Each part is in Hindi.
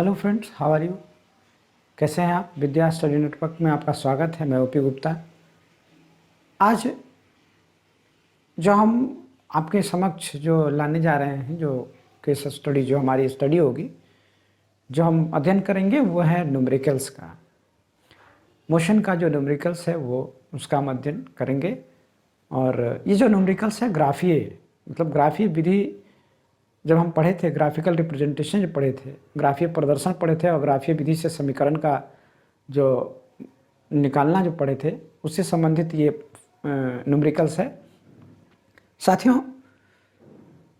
Hello friends, how are you. कैसे हैं आप। विद्या स्टडी नेटवर्क में आपका स्वागत है। मैं ओपी गुप्ता। आज जो हम आपके समक्ष जो लाने जा रहे हैं, जो केस स्टडी, जो हमारी स्टडी होगी, जो हम अध्ययन करेंगे वो है न्यूमेरिकल्स का। मोशन का जो न्यूमेरिकल्स है वो उसका हम अध्ययन करेंगे। और ये जो न्यूमेरिकल्स है ग्राफीय, मतलब ग्राफीय विधि जब हम पढ़े थे, ग्राफिकल रिप्रेजेंटेशन जब पढ़े थे, ग्राफीय प्रदर्शन पढ़े थे और ग्राफीय विधि से समीकरण का जो निकालना जो पढ़े थे, उससे संबंधित ये न्यूमेरिकल्स है। साथियों,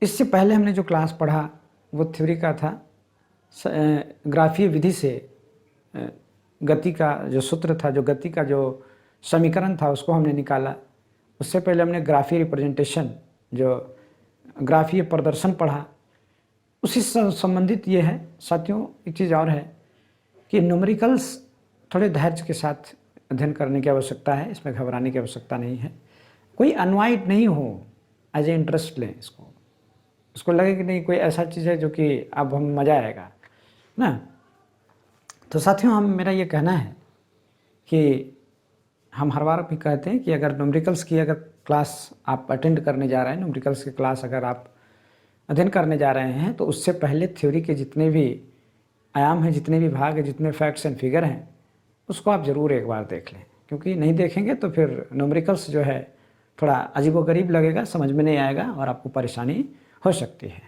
इससे पहले हमने जो क्लास पढ़ा वो थ्योरी का था। ग्राफीय विधि से गति का जो सूत्र था, जो गति का जो समीकरण था, उसको हमने निकाला। उससे पहले हमने ग्राफीय रिप्रेजेंटेशन, जो ग्राफीय प्रदर्शन पढ़ा। उसी से संबंधित ये है। साथियों, एक चीज़ और है कि न्यूमेरिकल्स थोड़े धैर्य के साथ अध्ययन करने की आवश्यकता है। इसमें घबराने की आवश्यकता नहीं है। कोई अनवाइड नहीं हो, एज ए इंटरेस्ट लें इसको लगे कि नहीं कोई ऐसा चीज़ है जो कि अब हम मज़ा आएगा ना। तो साथियों, मेरा ये कहना है कि हम हर बार भी कहते हैं कि अगर न्यूमेरिकल्स की अगर क्लास आप अटेंड करने जा रहे हैं, न्यूमेरिकल्स की क्लास अगर आप अध्ययन करने जा रहे हैं, तो उससे पहले थ्योरी के जितने भी आयाम हैं, जितने भी भाग हैं, जितने फैक्ट्स एंड फिगर हैं, उसको आप ज़रूर एक बार देख लें। क्योंकि नहीं देखेंगे तो फिर न्यूमेरिकल्स जो है थोड़ा अजीबोगरीब लगेगा, समझ में नहीं आएगा और आपको परेशानी हो सकती है।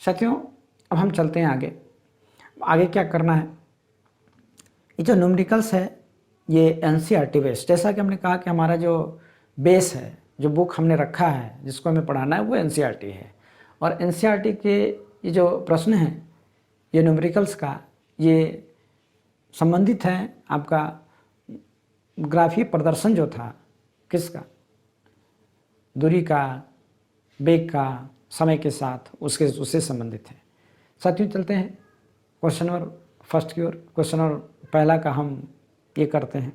साथियों, अब हम चलते हैं आगे क्या करना है। ये जो न्यूमेरिकल्स है ये एनसीईआरटी बेस्ड, जैसा कि हमने कहा कि हमारा जो बेस है, जो बुक हमने रखा है जिसको हमें पढ़ाना है, वो एनसीईआरटी है। और एनसीईआरटी के ये जो प्रश्न हैं, ये न्यूमेरिकल्स का, ये संबंधित है आपका ग्राफीय प्रदर्शन जो था, किसका, दूरी का, वेग का, समय के साथ, उससे संबंधित है। साथियों, चलते हैं क्वेश्चन नंबर फर्स्ट की ओर। क्वेश्चन नंबर पहला का हम ये करते हैं।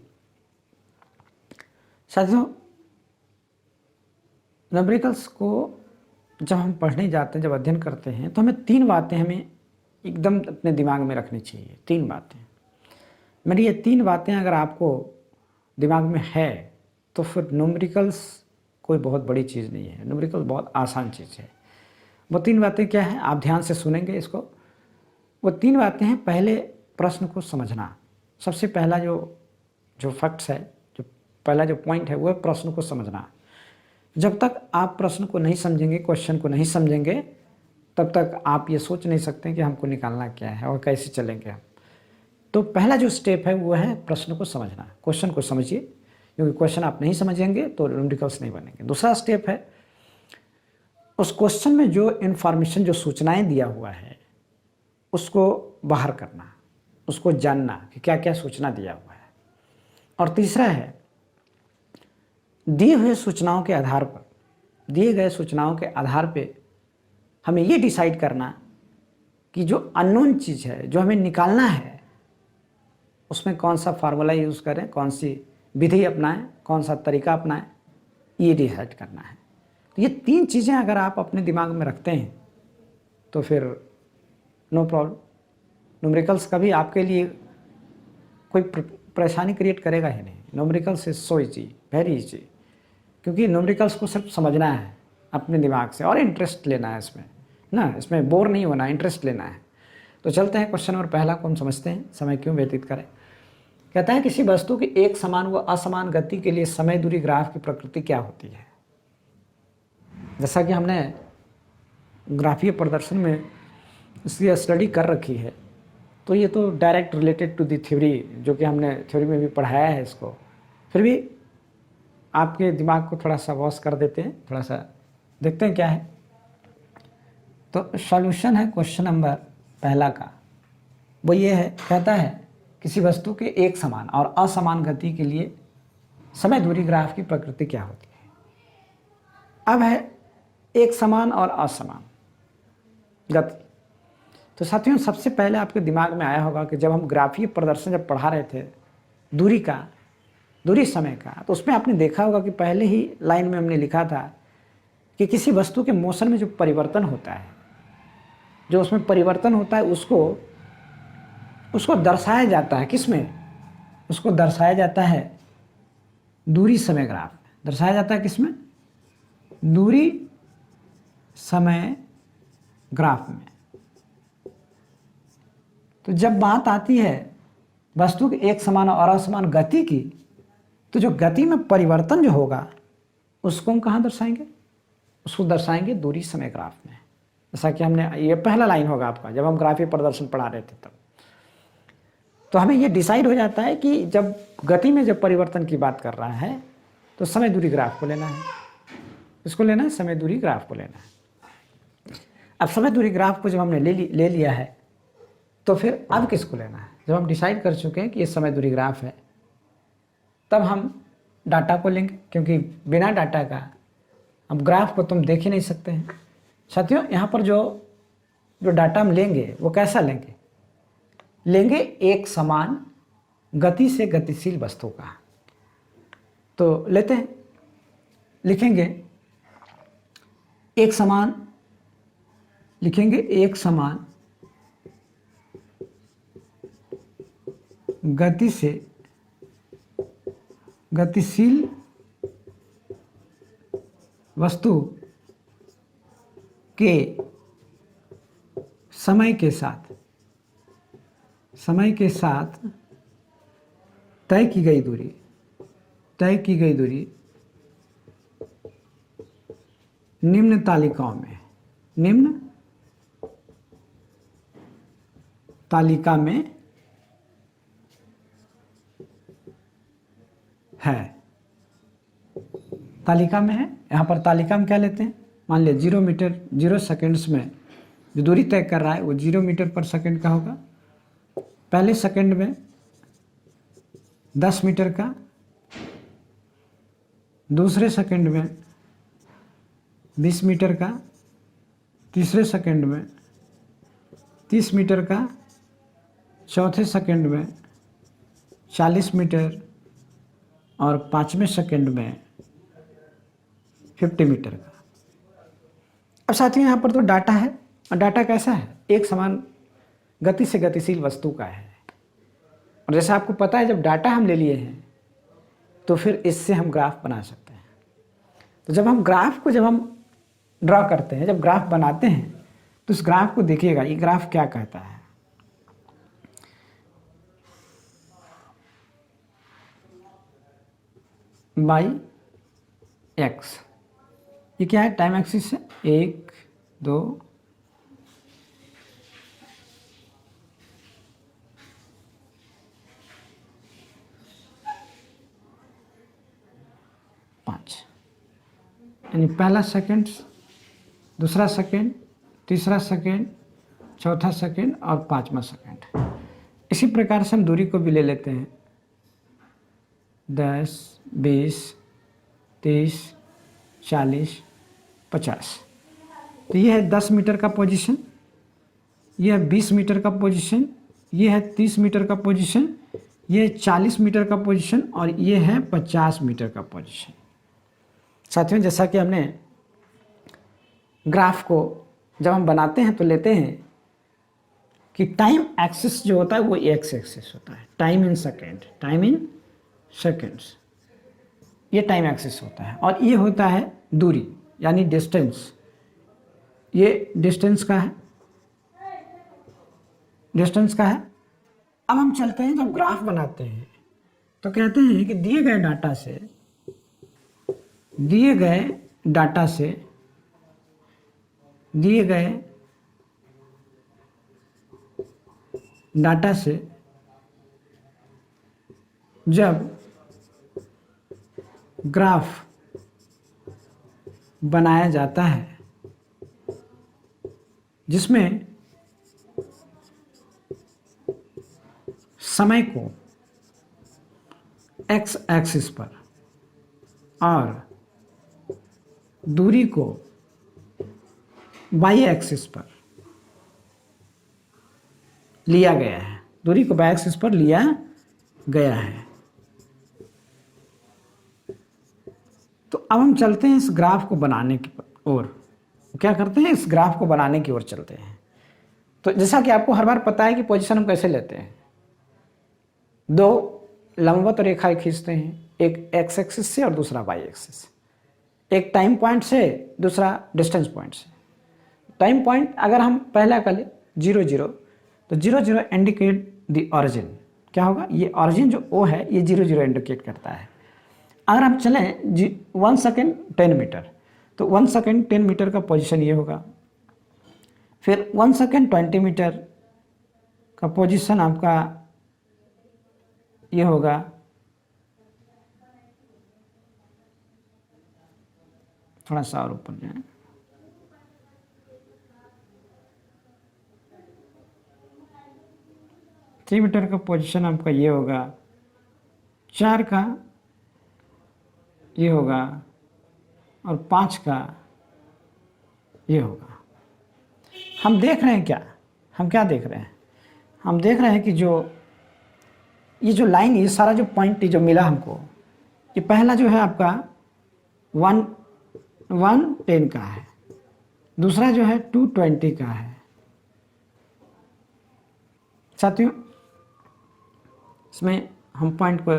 साथियों, न्यूमेरिकल्स को जब हम पढ़ने जाते हैं, जब अध्ययन करते हैं, तो हमें तीन बातें हमें एकदम अपने दिमाग में रखनी चाहिए। तीन बातें। मेरी ये तीन बातें अगर आपको दिमाग में है तो फिर न्यूमेरिकल्स कोई बहुत बड़ी चीज़ नहीं है। न्यूमेरिकल्स बहुत आसान चीज़ है। वो तीन बातें क्या हैं, आप ध्यान से सुनेंगे इसको। वो तीन बातें हैं, पहले प्रश्न को समझना। सबसे पहला जो फैक्ट्स है, जो पहला जो पॉइंट है, वो है प्रश्न को समझना। जब तक आप प्रश्न को नहीं समझेंगे, क्वेश्चन को नहीं समझेंगे, तब तक आप ये सोच नहीं सकते कि हमको निकालना क्या है और कैसे चलेंगे हम। तो पहला जो स्टेप है वो है प्रश्न को समझना। क्वेश्चन को समझिए, क्योंकि क्वेश्चन आप नहीं समझेंगे तो न्यूमेरिकल्स नहीं बनेंगे। दूसरा स्टेप है उस क्वेश्चन में जो इन्फॉर्मेशन, जो सूचनाएं दिया हुआ है, उसको बाहर करना, उसको जानना कि क्या क्या सूचना दिया हुआ है। और तीसरा है दिए हुए सूचनाओं के आधार पर, दिए गए सूचनाओं के आधार पे हमें ये डिसाइड करना कि जो अननोन चीज़ है, जो हमें निकालना है, उसमें कौन सा फार्मूला यूज़ करें, कौन सी विधि अपनाएं, कौन सा तरीका अपनाएं, ये डिसाइड करना है। तो ये तीन चीज़ें अगर आप अपने दिमाग में रखते हैं तो फिर नो प्रॉब्लम। न्यूमेरिकल्स कभी आपके लिए कोई परेशानी क्रिएट करेगा ही नहीं। Numericals is so easy, very easy. क्योंकि न्यूमेरिकल्स को सिर्फ समझना है अपने दिमाग से और इंटरेस्ट लेना है इसमें ना, इसमें बोर नहीं होना, इंटरेस्ट लेना है। तो चलते हैं क्वेश्चन नंबर पहला को हम समझते हैं। समय क्यों व्यतीत करें। कहता है किसी वस्तु की एक समान व असमान गति के लिए समय दूरी ग्राफ की प्रकृति क्या होती है। जैसा कि हमने ग्राफीय प्रदर्शन में इसकी स्टडी कर रखी है, तो ये तो direct related to the theory, जो कि हमने थ्योरी में भी पढ़ाया है इसको। फिर भी आपके दिमाग को थोड़ा सा वॉश कर देते हैं, थोड़ा सा देखते हैं क्या है। तो सॉल्यूशन है क्वेश्चन नंबर पहला का, वो ये है। कहता है किसी वस्तु के एक समान और असमान गति के लिए समय दूरी ग्राफ की प्रकृति क्या होती है। अब है एक समान और असमान गति। तो साथियों, सबसे पहले आपके दिमाग में आया होगा कि जब हम ग्राफीय प्रदर्शन जब पढ़ा रहे थे दूरी समय का, तो उसमें आपने देखा होगा कि पहले ही लाइन में हमने लिखा था कि किसी वस्तु के मोशन में जो परिवर्तन होता है, जो उसमें परिवर्तन होता है, उसको उसको दर्शाया जाता है किस में, उसको दर्शाया जाता है दूरी समय ग्राफ में। दर्शाया जाता है किस में, दूरी समय ग्राफ में। तो जब बात आती है वस्तु के एक समान और असमान गति की, तो जो गति में परिवर्तन जो होगा उसको हम कहाँ दर्शाएंगे, उसको दर्शाएंगे दूरी समय ग्राफ में। जैसा कि हमने, ये पहला लाइन होगा आपका जब हम ग्राफीय प्रदर्शन पढ़ा रहे थे तब। तो हमें ये डिसाइड हो जाता है कि जब गति में जब परिवर्तन की बात कर रहा है तो समय दूरी ग्राफ को लेना है। इसको लेना है, समय दूरी ग्राफ को लेना है। अब समय दूरी ग्राफ को जब हमने ले लिया है तो फिर अब किसको लेना है। जब हम डिसाइड कर चुके हैं कि ये समय दूरी ग्राफ है, तब हम डाटा को लेंगे, क्योंकि बिना डाटा का हम ग्राफ को तुम देख ही नहीं सकते हैं। साथियों, यहाँ पर जो डाटा हम लेंगे वो कैसा लेंगे एक समान गति से गतिशील वस्तु का। तो लेते हैं, लिखेंगे एक समान गति से गतिशील वस्तु के समय के साथ तय की गई दूरी निम्न तालिका में है। तालिका में है, यहाँ पर तालिका में क्या लेते हैं, मान लिया 0 मीटर 0 सेकेंड्स में जो दूरी तय कर रहा है वो 0 मीटर पर सेकेंड का होगा। पहले सेकंड में 10 मीटर का, दूसरे सेकंड में 20 मीटर का, तीसरे सेकंड में 30 मीटर का, चौथे सेकंड में 40 मीटर और पाँचवें सेकंड में 50 मीटर का। अब साथियों यहाँ पर तो डाटा है, और डाटा कैसा है, एक समान गति से गतिशील वस्तु का है। और जैसे आपको पता है जब डाटा हम ले लिए हैं तो फिर इससे हम ग्राफ बना सकते हैं। तो जब हम ग्राफ को ड्रा करते हैं, जब ग्राफ बनाते हैं तो इस ग्राफ को देखिएगा, ये ग्राफ क्या कहता है। बाई एक्स, ये क्या है, टाइम एक्सिस है, 1 2 5, यानी पहला सेकंड, दूसरा सेकंड, तीसरा सेकंड, चौथा सेकंड और पांचवा सेकंड। इसी प्रकार से हम दूरी को भी ले लेते हैं, 10 20 30 40 50। तो ये है 10 मीटर का पोजीशन, ये है 20 मीटर का पोजीशन, ये है 30 मीटर का पोजीशन, ये 40 मीटर का पोजीशन और ये है 50 मीटर का पोजीशन। साथियों, जैसा कि हमने ग्राफ को जब हम बनाते हैं तो लेते हैं कि टाइम एक्सिस जो होता है वो एक्स एक्सिस होता है, टाइम इन सेकेंड्स, ये टाइम एक्सिस होता है। और ये होता है दूरी यानी डिस्टेंस, ये डिस्टेंस का है। अब हम चलते हैं, जब ग्राफ बनाते हैं तो कहते हैं कि दिए गए डाटा से जब ग्राफ बनाया जाता है जिसमें समय को एक्स एक्सिस पर और दूरी को वाई एक्सिस पर लिया गया है, दूरी को वाई एक्सिस पर लिया गया है। तो अब हम चलते हैं इस ग्राफ को बनाने की ओर। क्या करते हैं, इस ग्राफ को बनाने की ओर चलते हैं। तो जैसा कि आपको हर बार पता है कि पोजीशन हम कैसे लेते हैं, दो लंबवत रेखाएं खींचते हैं, एक एक्स एक्सिस से और दूसरा वाई एक्सिस से, एक टाइम पॉइंट से, दूसरा डिस्टेंस पॉइंट से। टाइम पॉइंट अगर हम पहला कर ले 0 0, तो 0 0 इंडिकेट द ऑरिजिन। क्या होगा, ये ऑरिजिन जो ओ है ये 0 0 इंडिकेट करता है। अगर हम चलें 1 सेकेंड 10 मीटर, तो 1 सेकेंड 10 मीटर का पोजीशन ये होगा। फिर 1 सेकेंड 20 मीटर का पोजीशन आपका ये होगा। थोड़ा सा और ऊपर जाए, थ्री मीटर का पोजीशन आपका ये होगा। 4 का ये होगा और 5 का ये होगा। हम देख रहे हैं क्या, हम क्या देख रहे हैं, हम देख रहे हैं कि जो ये जो लाइन, ये सारा जो पॉइंट जो मिला हमको, ये पहला जो है आपका 110 का है, दूसरा जो है 220 का है। साथियों, इसमें हम पॉइंट को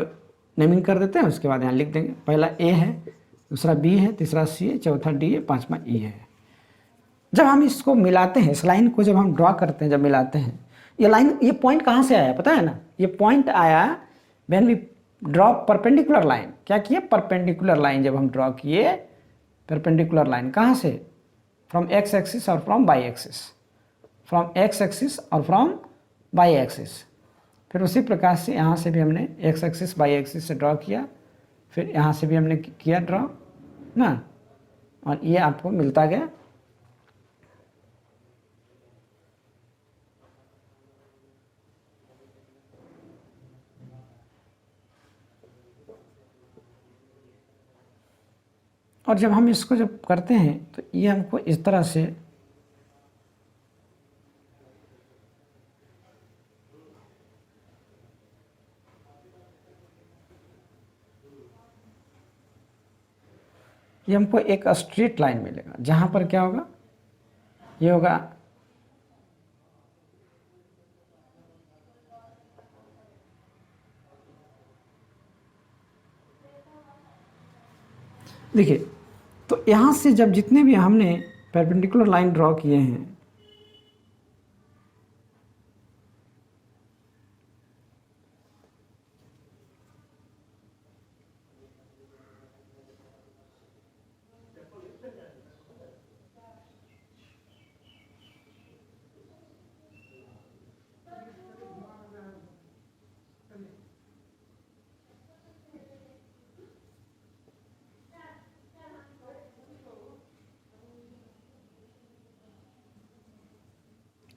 नेमिंग कर देते हैं, उसके बाद यहाँ लिख देंगे। पहला ए है, दूसरा बी है, तीसरा सी है, चौथा डी है, पांचवा ई है। जब हम इसको मिलाते हैं, इस लाइन को जब हम ड्रॉ करते हैं, जब मिलाते हैं, ये लाइन, ये पॉइंट कहाँ से आया पता है ना, ये पॉइंट आया when we draw perpendicular line. क्या किए, परपेंडिकुलर लाइन जब हम ड्रॉ किए, परपेंडिकुलर लाइन कहाँ से, फ्रॉम एक्स एक्सिस और from Y axis, from X axis और फ्रॉम वाई एक्सिस। फिर उसी प्रकार से यहाँ से भी हमने एक्स एक्सिस वाई एक्सिस से ड्रॉ किया, फिर यहाँ से भी हमने किया ड्रॉ ना, और ये आपको मिलता गया। और जब हम इसको जब करते हैं तो ये हमको इस तरह से ये हमको एक स्ट्रेट लाइन मिलेगा, जहाँ पर क्या होगा, ये होगा देखिए। तो यहाँ से जब जितने भी हमने परपेंडिकुलर लाइन ड्रॉ किए हैं,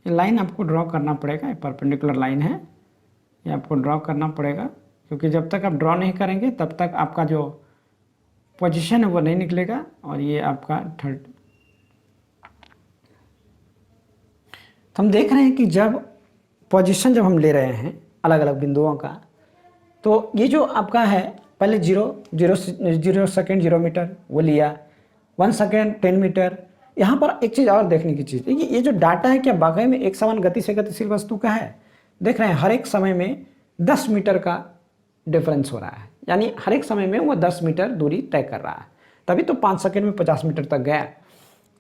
ये लाइन आपको ड्रॉ करना पड़ेगा। ये परपेंडिकुलर लाइन है, ये आपको ड्रॉ करना पड़ेगा, क्योंकि जब तक आप ड्रॉ नहीं करेंगे तब तक आपका जो पोजीशन है वो नहीं निकलेगा। और ये आपका थर्ड, तो हम देख रहे हैं कि जब पोजीशन जब हम ले रहे हैं अलग अलग बिंदुओं का, तो ये जो आपका है पहले 0 सेकेंड 0 मीटर वो लिया, 1 सेकेंड 10 मीटर। यहाँ पर एक चीज़ और देखने की चीज़, ये जो डाटा है क्या वाकई में एक समान गति से गतिशील वस्तु का है। देख रहे हैं हर एक समय में 10 मीटर का डिफरेंस हो रहा है, यानी हर एक समय में वो 10 मीटर दूरी तय कर रहा है, तभी तो 5 सेकेंड में 50 मीटर तक गया।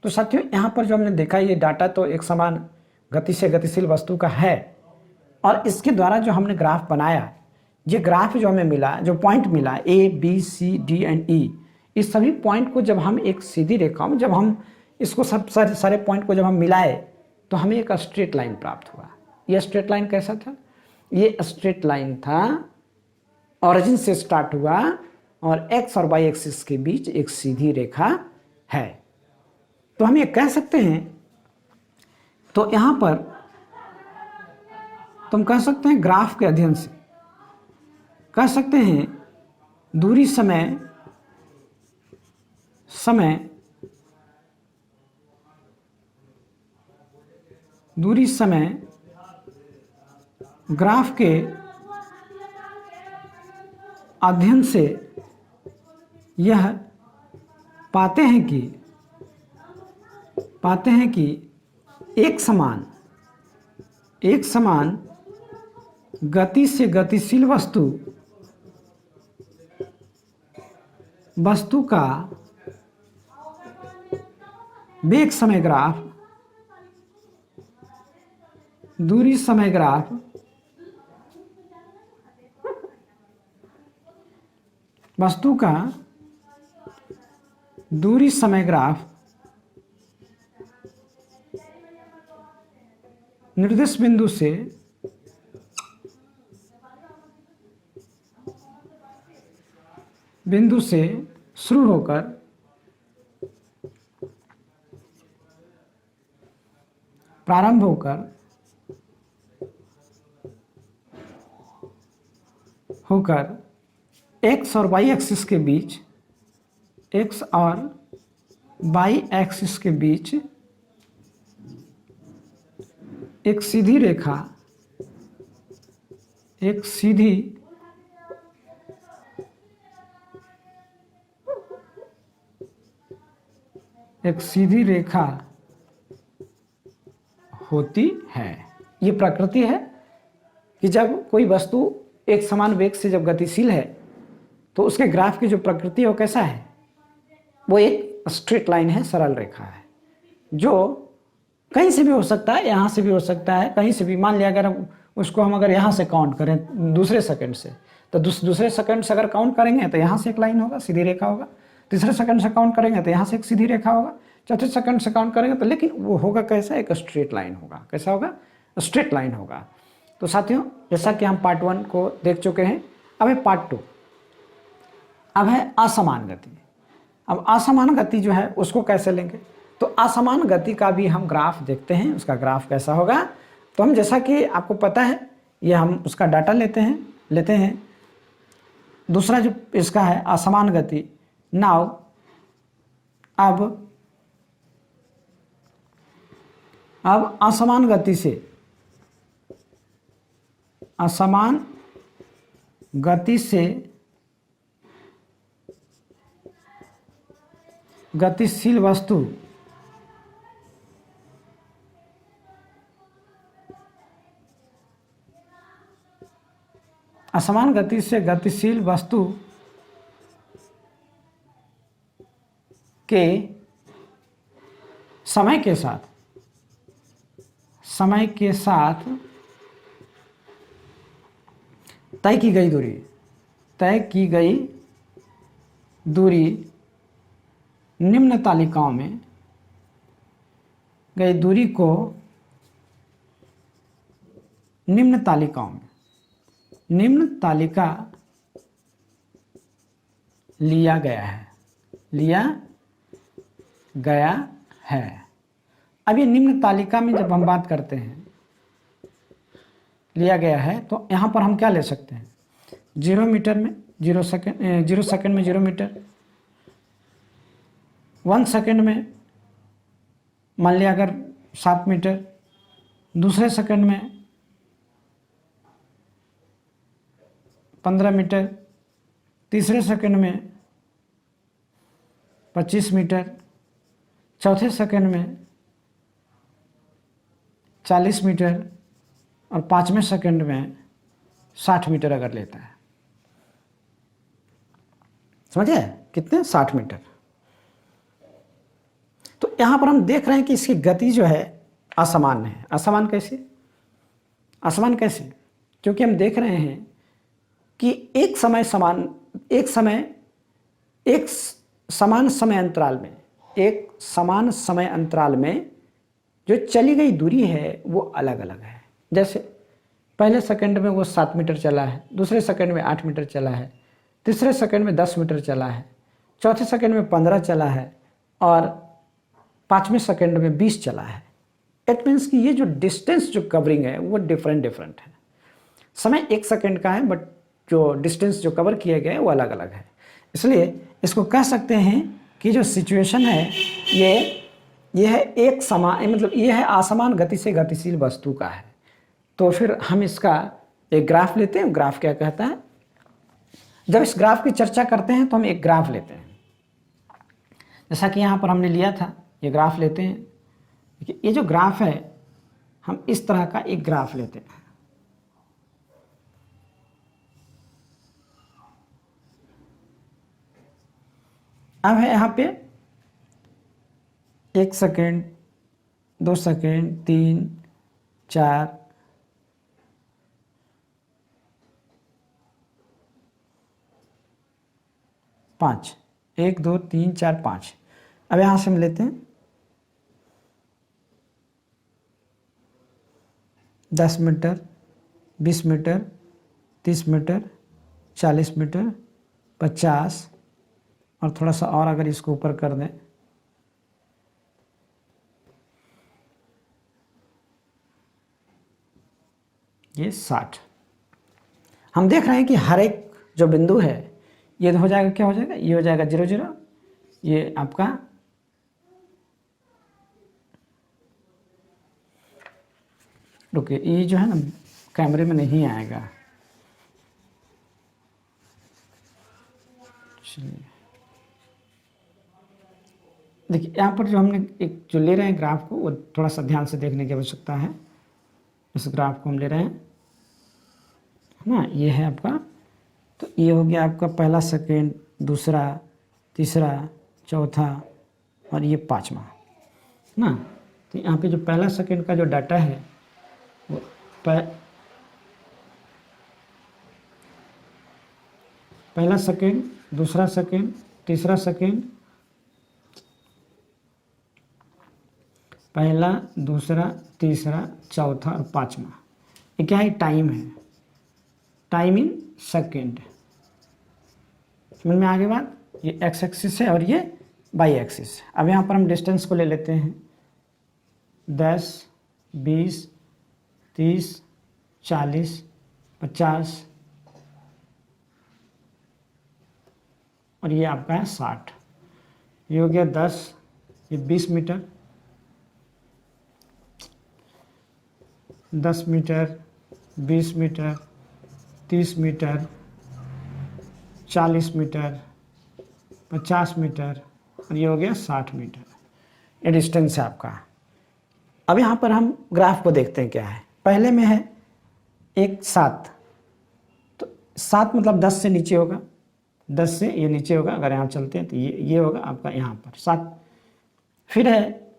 तो साथियों, यहाँ पर जो हमने देखा ये डाटा तो एक समान गति से गतिशील वस्तु का है, और इसके द्वारा जो हमने ग्राफ बनाया, ये ग्राफ जो हमें मिला, जो पॉइंट मिला A B C D and E, इस सभी पॉइंट को जब हम एक सीधी रेखा में, जब हम इसको सब सारे पॉइंट को जब हम मिलाए, तो हमें एक स्ट्रेट लाइन प्राप्त हुआ। ये स्ट्रेट लाइन कैसा था, ये स्ट्रेट लाइन था, ऑरिजिन से स्टार्ट हुआ और एक्स और वाई एक्सिस के बीच एक सीधी रेखा है। तो हम ये कह सकते हैं, तो यहाँ पर तुम कह सकते हैं ग्राफ के अध्ययन से कह सकते हैं दूरी समय ग्राफ के अध्ययन से यह पाते हैं कि एक समान गति से गतिशील वस्तु का वेग समय ग्राफ, दूरी समय ग्राफ, वस्तु का दूरी समय ग्राफ निर्दिष्ट बिंदु से शुरू होकर प्रारंभ होकर एक्स और वाई एक्सिस के बीच, एक्स और वाई एक्सिस के बीच एक सीधी रेखा, एक सीधी रेखा होती है। ये प्रकृति है कि जब कोई वस्तु एक समान वेग से जब गतिशील है तो उसके ग्राफ की जो प्रकृति है वो कैसा है, वो एक स्ट्रेट लाइन है, सरल रेखा है, जो कहीं से भी हो सकता है, यहाँ से भी हो सकता है, कहीं से भी। मान लिया अगर उसको हम अगर यहाँ से काउंट करें दूसरे सेकंड से, तो दूसरे सेकंड से अगर काउंट करेंगे तो यहाँ से एक लाइन होगा, सीधी रेखा होगा। तीसरे सेकंड से काउंट करेंगे तो यहाँ से एक सीधी रेखा होगा। चौथे सेकंड से काउंट करेंगे तो, लेकिन वो होगा कैसा, एक स्ट्रेट लाइन होगा। कैसा होगा, स्ट्रेट लाइन होगा। तो साथियों, जैसा कि हम पार्ट 1 को देख चुके हैं, अब है पार्ट 2। अब है असमान गति। अब असमान गति जो है उसको कैसे लेंगे, तो असमान गति का भी हम ग्राफ देखते हैं। उसका ग्राफ कैसा होगा, तो हम जैसा कि आपको पता है, ये हम उसका डाटा लेते हैं। दूसरा जो इसका है असमान गति। नाउ अब असमान गति से, असमान गति से गतिशील वस्तु असमान गति से गतिशील वस्तु के समय के साथ तय की गई दूरी निम्न तालिकाओं में गई दूरी को निम्न तालिका लिया गया है। अब ये निम्न तालिका में जब हम बात करते हैं लिया गया है, तो यहाँ पर हम क्या ले सकते हैं, 0 मीटर में 0 सेकंड, 0 सेकंड में 0 मीटर, 1 सेकंड में मान लिया अगर 7 मीटर, दूसरे सेकंड में 15 मीटर, तीसरे सेकंड में 25 मीटर, चौथे सेकंड में 40 मीटर और 5वें सेकंड में 60 मीटर अगर लेता है। समझे कितने, 60 मीटर। तो यहाँ पर हम देख रहे हैं कि इसकी गति जो है असमान है। असमान कैसे, क्योंकि हम देख रहे हैं कि एक समान समय अंतराल में जो चली गई दूरी है वो अलग अलग है। जैसे पहले सेकंड में वो 7 मीटर चला है, दूसरे सेकंड में 8 मीटर चला है, तीसरे सेकंड में 10 मीटर चला है, चौथे सेकंड में 15 चला है और 5वें सेकंड में 20 चला है। इट मीन्स कि ये जो डिस्टेंस जो कवरिंग है वो डिफरेंट है। समय 1 सेकंड का है, बट जो डिस्टेंस जो कवर किए गए वो अलग अलग है। इसलिए इसको कह सकते हैं कि जो सिचुएशन है ये है एक समान, मतलब ये है असमान गति से गतिशील वस्तु का है। तो फिर हम इसका एक ग्राफ लेते हैं। ग्राफ क्या कहता है, जब इस ग्राफ की चर्चा करते हैं तो हम एक ग्राफ लेते हैं, जैसा कि यहाँ पर हमने लिया था। ये ग्राफ लेते हैं, देखिए ये जो ग्राफ है, हम इस तरह का एक ग्राफ लेते हैं। अब है यहाँ पे 1 सेकेंड, 2 सेकेंड, 3, 4, 5, 1, 2, 3, 4, 5। अब यहाँ से हम लेते हैं 10 मीटर, 20 मीटर, 30 मीटर, 40 मीटर, 50, और थोड़ा सा और अगर इसको ऊपर कर दें, ये 60। हम देख रहे हैं कि हर एक जो बिंदु है ये हो जाएगा, क्या हो जाएगा, ये हो जाएगा 0, 0, ये आपका रुकिए, ये जो है ना कैमरे में नहीं आएगा, चलिए देखिए यहाँ पर जो हमने एक जो ले रहे हैं ग्राफ को, वो थोड़ा सा ध्यान से देखने की आवश्यकता है। इस ग्राफ को हम ले रहे हैं ना, ये है आपका, तो ये हो गया आपका पहला सेकेंड, दूसरा, तीसरा, चौथा और ये 5वां ना। तो यहाँ पे जो पहला सेकेंड का जो डाटा है वो पहला सेकेंड, दूसरा सेकेंड, तीसरा सेकेंड, पहला, दूसरा, तीसरा, चौथा और 5वां, ये क्या है, टाइम है, टाइम इन सेकेंड। समझ में आगे बात, ये एक्स एक्सिस है और ये वाई एक्सिस। अब यहाँ पर हम डिस्टेंस को ले लेते हैं 10, 20, 30, 40, 50 और ये आपका है 60। ये हो गया 10, ये 20 metre, 10 metre, 20 metre, 30 metre, 40 metre, 50 metre और ये हो गया 60 मीटर। ये डिस्टेंस है आपका। अब यहाँ पर हम ग्राफ को देखते हैं क्या है। पहले में है 7, तो 7 मतलब 10 से नीचे होगा, 10 से ये नीचे होगा। अगर यहाँ चलते हैं तो ये होगा आपका यहाँ पर 7। फिर है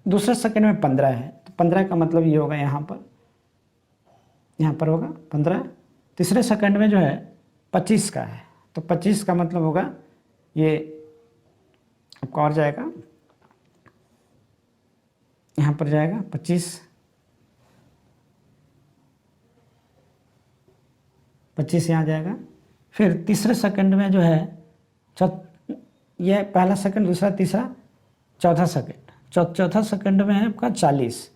दूसरे सेकंड में 15 है, तो 15 का मतलब ये होगा यहाँ पर होगा 15। तीसरे सेकंड में जो है 25 का है, तो 25 का मतलब होगा ये आपका और जाएगा, यहाँ पर जाएगा 25 यहाँ जाएगा। फिर तीसरे सेकंड में जो है ये पहला सेकंड, दूसरा, तीसरा, चौथा सेकंड, चौथा सेकंड में है आपका 40,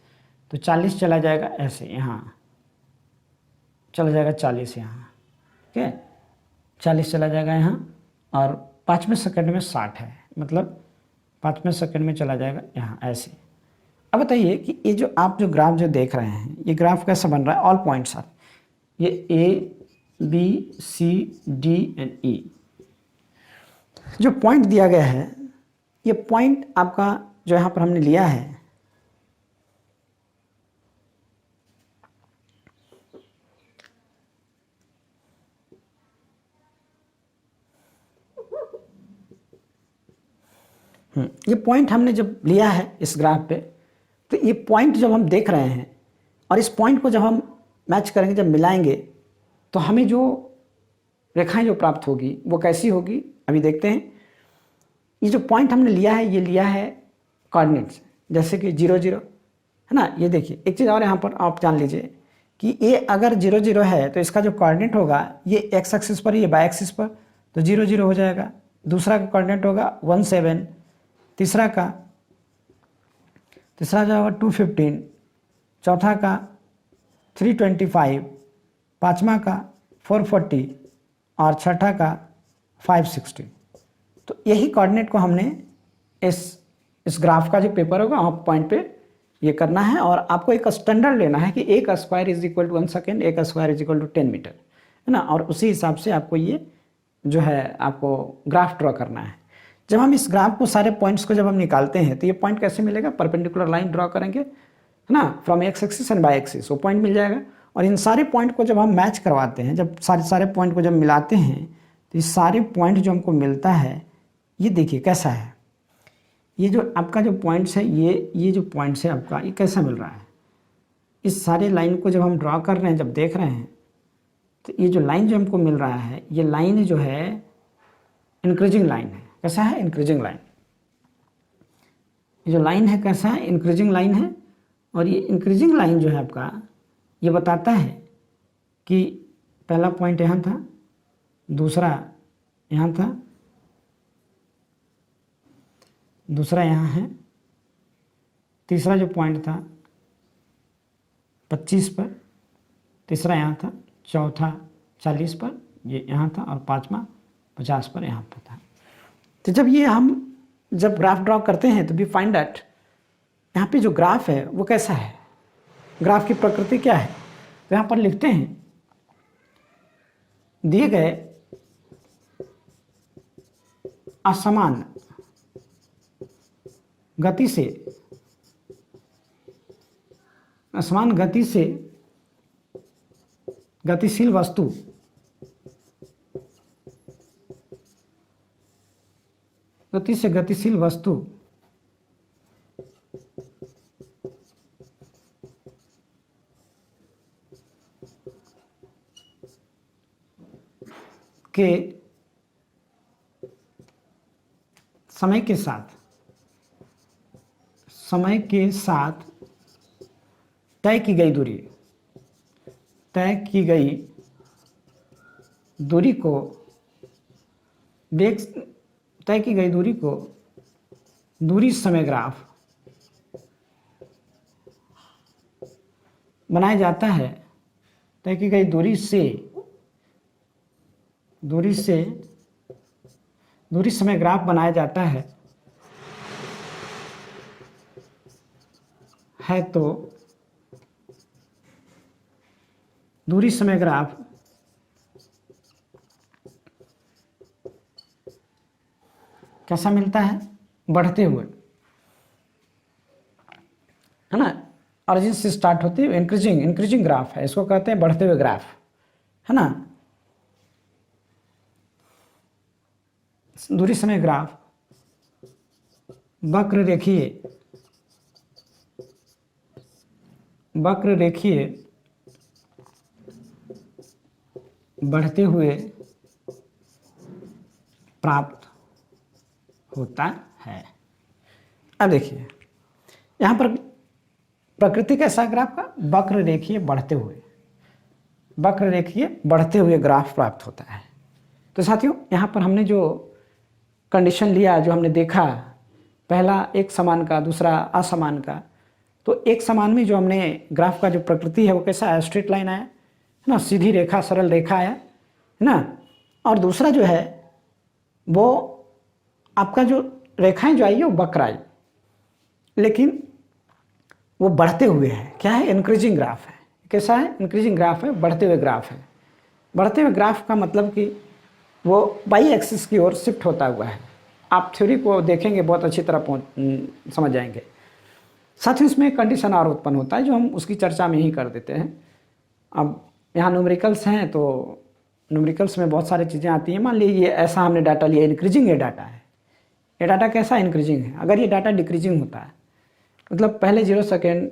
तो 40 चला जाएगा ऐसे, यहाँ चला जाएगा 40 यहाँ, ठीक है, 40 चला जाएगा यहाँ। और 5वें सेकंड में 60 है, मतलब 5वें सेकंड में चला जाएगा यहाँ ऐसे। अब बताइए कि ये जो आप जो ग्राफ जो देख रहे हैं, ये ग्राफ कैसा बन रहा है, ऑल पॉइंट्स आर, ये A, B, C, D and E जो पॉइंट दिया गया है, ये पॉइंट आपका जो यहाँ पर हमने लिया है, ये पॉइंट हमने जब लिया है इस ग्राफ पे, तो ये पॉइंट जब हम देख रहे हैं और इस पॉइंट को जब हम मैच करेंगे, जब मिलाएंगे, तो हमें जो रेखाएं जो प्राप्त होगी वो कैसी होगी, अभी देखते हैं। ये जो पॉइंट हमने लिया है, ये लिया है कोऑर्डिनेट्स, जैसे कि 0, 0 है ना। ये देखिए एक चीज़ और यहाँ पर आप जान लीजिए कि ये अगर 0, 0 है तो इसका जो कोऑर्डिनेट होगा ये एक्स एक्सिस पर, ये वाई एक्सिस पर, तो 0, 0 हो जाएगा। दूसरा का कोऑर्डिनेट होगा 17, तीसरा जो होगा 215, चौथा का 325, 5वां का 440 और छठा का 560। तो यही कोऑर्डिनेट को हमने इस ग्राफ का जो पेपर होगा आप पॉइंट पे ये करना है, और आपको एक स्टैंडर्ड लेना है कि 1 square is equal to 1 second, 1 square is equal to 10 metre, है ना। और उसी हिसाब से आपको ये जो है आपको ग्राफ ड्रॉ करना है। जब हम इस ग्राफ को सारे पॉइंट्स को जब हम निकालते हैं तो ये पॉइंट कैसे मिलेगा, परपेंडिकुलर लाइन ड्रॉ करेंगे, है ना, from X axis and Y axis, वो पॉइंट मिल जाएगा। और इन सारे पॉइंट को जब हम मैच करवाते हैं, जब सारे पॉइंट को जब मिलाते हैं, तो ये सारे पॉइंट जो हमको मिलता है, ये देखिए कैसा है, ये जो आपका जो पॉइंट्स है, ये जो पॉइंट्स है आपका, ये कैसा मिल रहा है। इस सारे लाइन को जब हम ड्रॉ कर रहे हैं, जब देख रहे हैं, तो ये जो लाइन जो हमको मिल रहा है, ये लाइन जो है इंक्रीजिंग लाइन है। कैसा है? Increasing line. ये जो लाइन है कैसा है? इंक्रीजिंग लाइन है। और ये इंक्रीजिंग लाइन जो है आपका, ये बताता है कि पहला पॉइंट यहाँ था, दूसरा यहाँ था, दूसरा यहाँ है, तीसरा जो पॉइंट था 25 पर, तीसरा यहाँ था, चौथा 40 पर, ये यहाँ था, और पांचवा 50 पर यहाँ पर था। तो जब ये हम जब ग्राफ ड्रॉ करते हैं तो वी फाइंड दैट यहाँ पे जो ग्राफ है वो कैसा है, ग्राफ की प्रकृति क्या है। तो यहाँ पर लिखते हैं, दिए गए असमान गति से, असमान गति से गतिशील वस्तु गतिशील वस्तु के समय के साथ तय की गई दूरी को दूरी समय ग्राफ बनाया जाता है। तय की गई दूरी समय ग्राफ बनाया जाता है तो दूरी समय ग्राफ कैसा मिलता है? बढ़ते हुए, है ना। ऑरिजिन से स्टार्ट होती है, इंक्रीजिंग ग्राफ है, इसको कहते हैं बढ़ते हुए ग्राफ, है ना। दूरी समय ग्राफ वक्र रेखीय बढ़ते हुए प्राप्त होता है। अब देखिए यहाँ पर प्रकृति कैसा ग्राफ का, वक्र रेखीय बढ़ते हुए ग्राफ प्राप्त होता है। तो साथियों यहाँ पर हमने जो कंडीशन लिया, जो हमने देखा, पहला एक समान का, दूसरा असमान का, तो एक समान में जो हमने ग्राफ का जो प्रकृति है वो कैसा है? स्ट्रेट लाइन आया, है ना, सीधी रेखा, सरल रेखा आया, है ना। और दूसरा जो है वो आपका जो रेखाएं जो आई है वो वक्र आई, लेकिन वो बढ़ते हुए है। क्या है? इंक्रीजिंग ग्राफ है। कैसा है? इंक्रीजिंग ग्राफ है, बढ़ते हुए ग्राफ है। बढ़ते हुए ग्राफ का मतलब कि वो बाई एक्सिस की ओर शिफ्ट होता हुआ है। आप थ्योरी को देखेंगे बहुत अच्छी तरह समझ जाएंगे। साथ ही इसमें कंडीशन और उत्पन्न होता है जो हम उसकी चर्चा में ही कर देते हैं। अब यहाँ न्यूमेरिकल्स हैं तो न्यूमेरिकल्स में बहुत सारी चीज़ें आती हैं। मान लीजिए ऐसा हमने डाटा लिया, इंक्रीजिंग ये डाटा है, ये डाटा कैसा इंक्रीजिंग है। अगर ये डाटा डिक्रीजिंग होता है, मतलब पहले 0 सेकेंड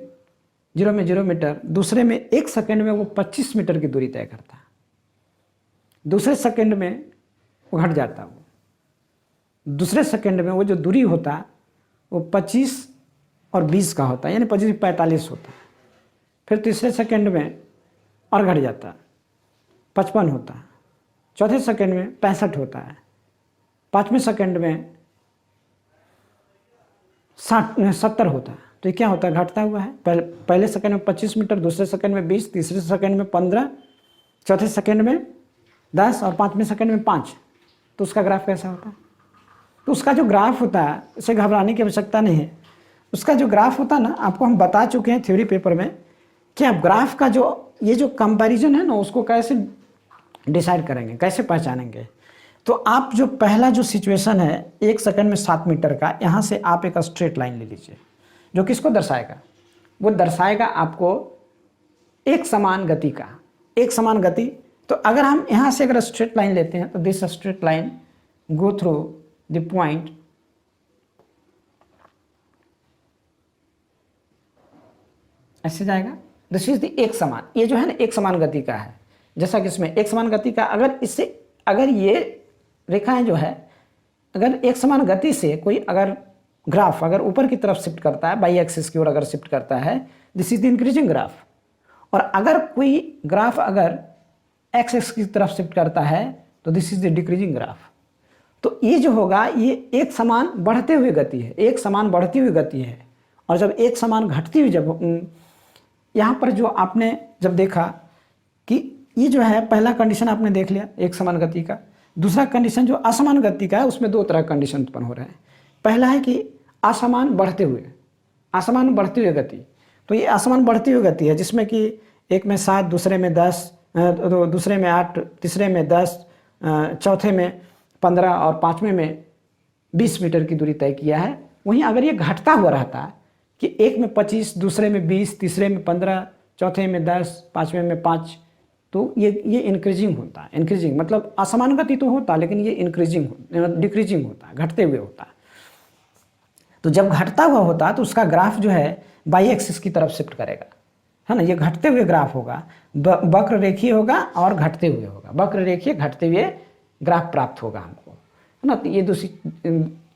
0 में 0 मीटर, दूसरे में 1 सेकेंड में वो 25 मीटर की दूरी तय करता है, दूसरे सेकेंड में वो घट जाता है, दूसरे सेकेंड में वो जो दूरी होता है वो 25 और 20 का होता है, यानी 25 45 होता है। फिर तीसरे सेकेंड में और घट जाता है, 55 होता है, चौथे सेकेंड में 65 होता है, पाँचवें सेकेंड में 70 होता है। तो ये क्या होता है? घटता हुआ है। पहले सेकेंड में 25 मीटर, दूसरे सेकेंड में 20, तीसरे सेकेंड में 15, चौथे सेकेंड में 10 और पाँचवें सेकेंड में 5। तो उसका ग्राफ कैसा होता है? तो उसका जो ग्राफ होता है, इसे घबराने की आवश्यकता नहीं है। उसका जो ग्राफ होता है ना, आपको हम बता चुके हैं थ्योरी पेपर में कि आप ग्राफ का जो ये जो कंपैरिजन है ना, उसको कैसे डिसाइड करेंगे, कैसे पहचानेंगे। तो आप जो पहला जो सिचुएशन है 1 सेकंड में 7 मीटर का, यहाँ से आप एक स्ट्रेट लाइन ले लीजिए जो किसको दर्शाएगा? वो दर्शाएगा आपको एक समान गति का, एक समान गति। तो अगर हम यहाँ से अगर स्ट्रेट लाइन लेते हैं तो this straight line go through the point ऐसे जाएगा। दिस इज द एक समान, ये जो है ना एक समान गति का है, जैसा कि इसमें एक समान गति का, अगर इससे अगर ये रेखाएं जो है अगर एक समान गति से कोई अगर ग्राफ अगर ऊपर की तरफ शिफ्ट करता है, बाई एक्सिस की ओर अगर शिफ्ट करता है, this is the increasing graph. और अगर कोई ग्राफ अगर एक्स एक्स की तरफ शिफ्ट करता है तो this is the decreasing graph. तो ये जो होगा ये एक समान बढ़ते हुए गति है, एक समान बढ़ती हुई गति है। और जब एक समान घटती हुई, जब यहाँ पर जो आपने जब देखा कि ये जो है पहला कंडीशन आपने देख लिया एक समान गति का, दूसरा कंडीशन जो असमान गति का है उसमें दो तरह का कंडीशन उत्पन्न हो रहे हैं। पहला है कि असमान बढ़ते हुए गति। तो ये असमान बढ़ती हुई गति है जिसमें कि एक में 7, दूसरे में 10, दूसरे में 8, तीसरे में 10, चौथे में 15 और पाँचवें में 20 मीटर की दूरी तय किया है। वहीं अगर ये घटता हुआ रहता है कि एक में 25, दूसरे में 20, तीसरे में 15, चौथे में 10, पाँचवें में 5, तो ये इंक्रीजिंग होता है। इंक्रीजिंग मतलब असमान गति तो होता है लेकिन ये डिक्रीजिंग होता है, घटते हुए होता है। तो जब घटता हुआ होता है तो उसका ग्राफ जो है बाई एक्सिस की तरफ शिफ्ट करेगा, है ना। ये घटते हुए ग्राफ होगा, वक्र रेखीय होगा और घटते हुए होगा, वक्र रेखीय घटते हुए ग्राफ प्राप्त होगा हमको, है ना। तो ये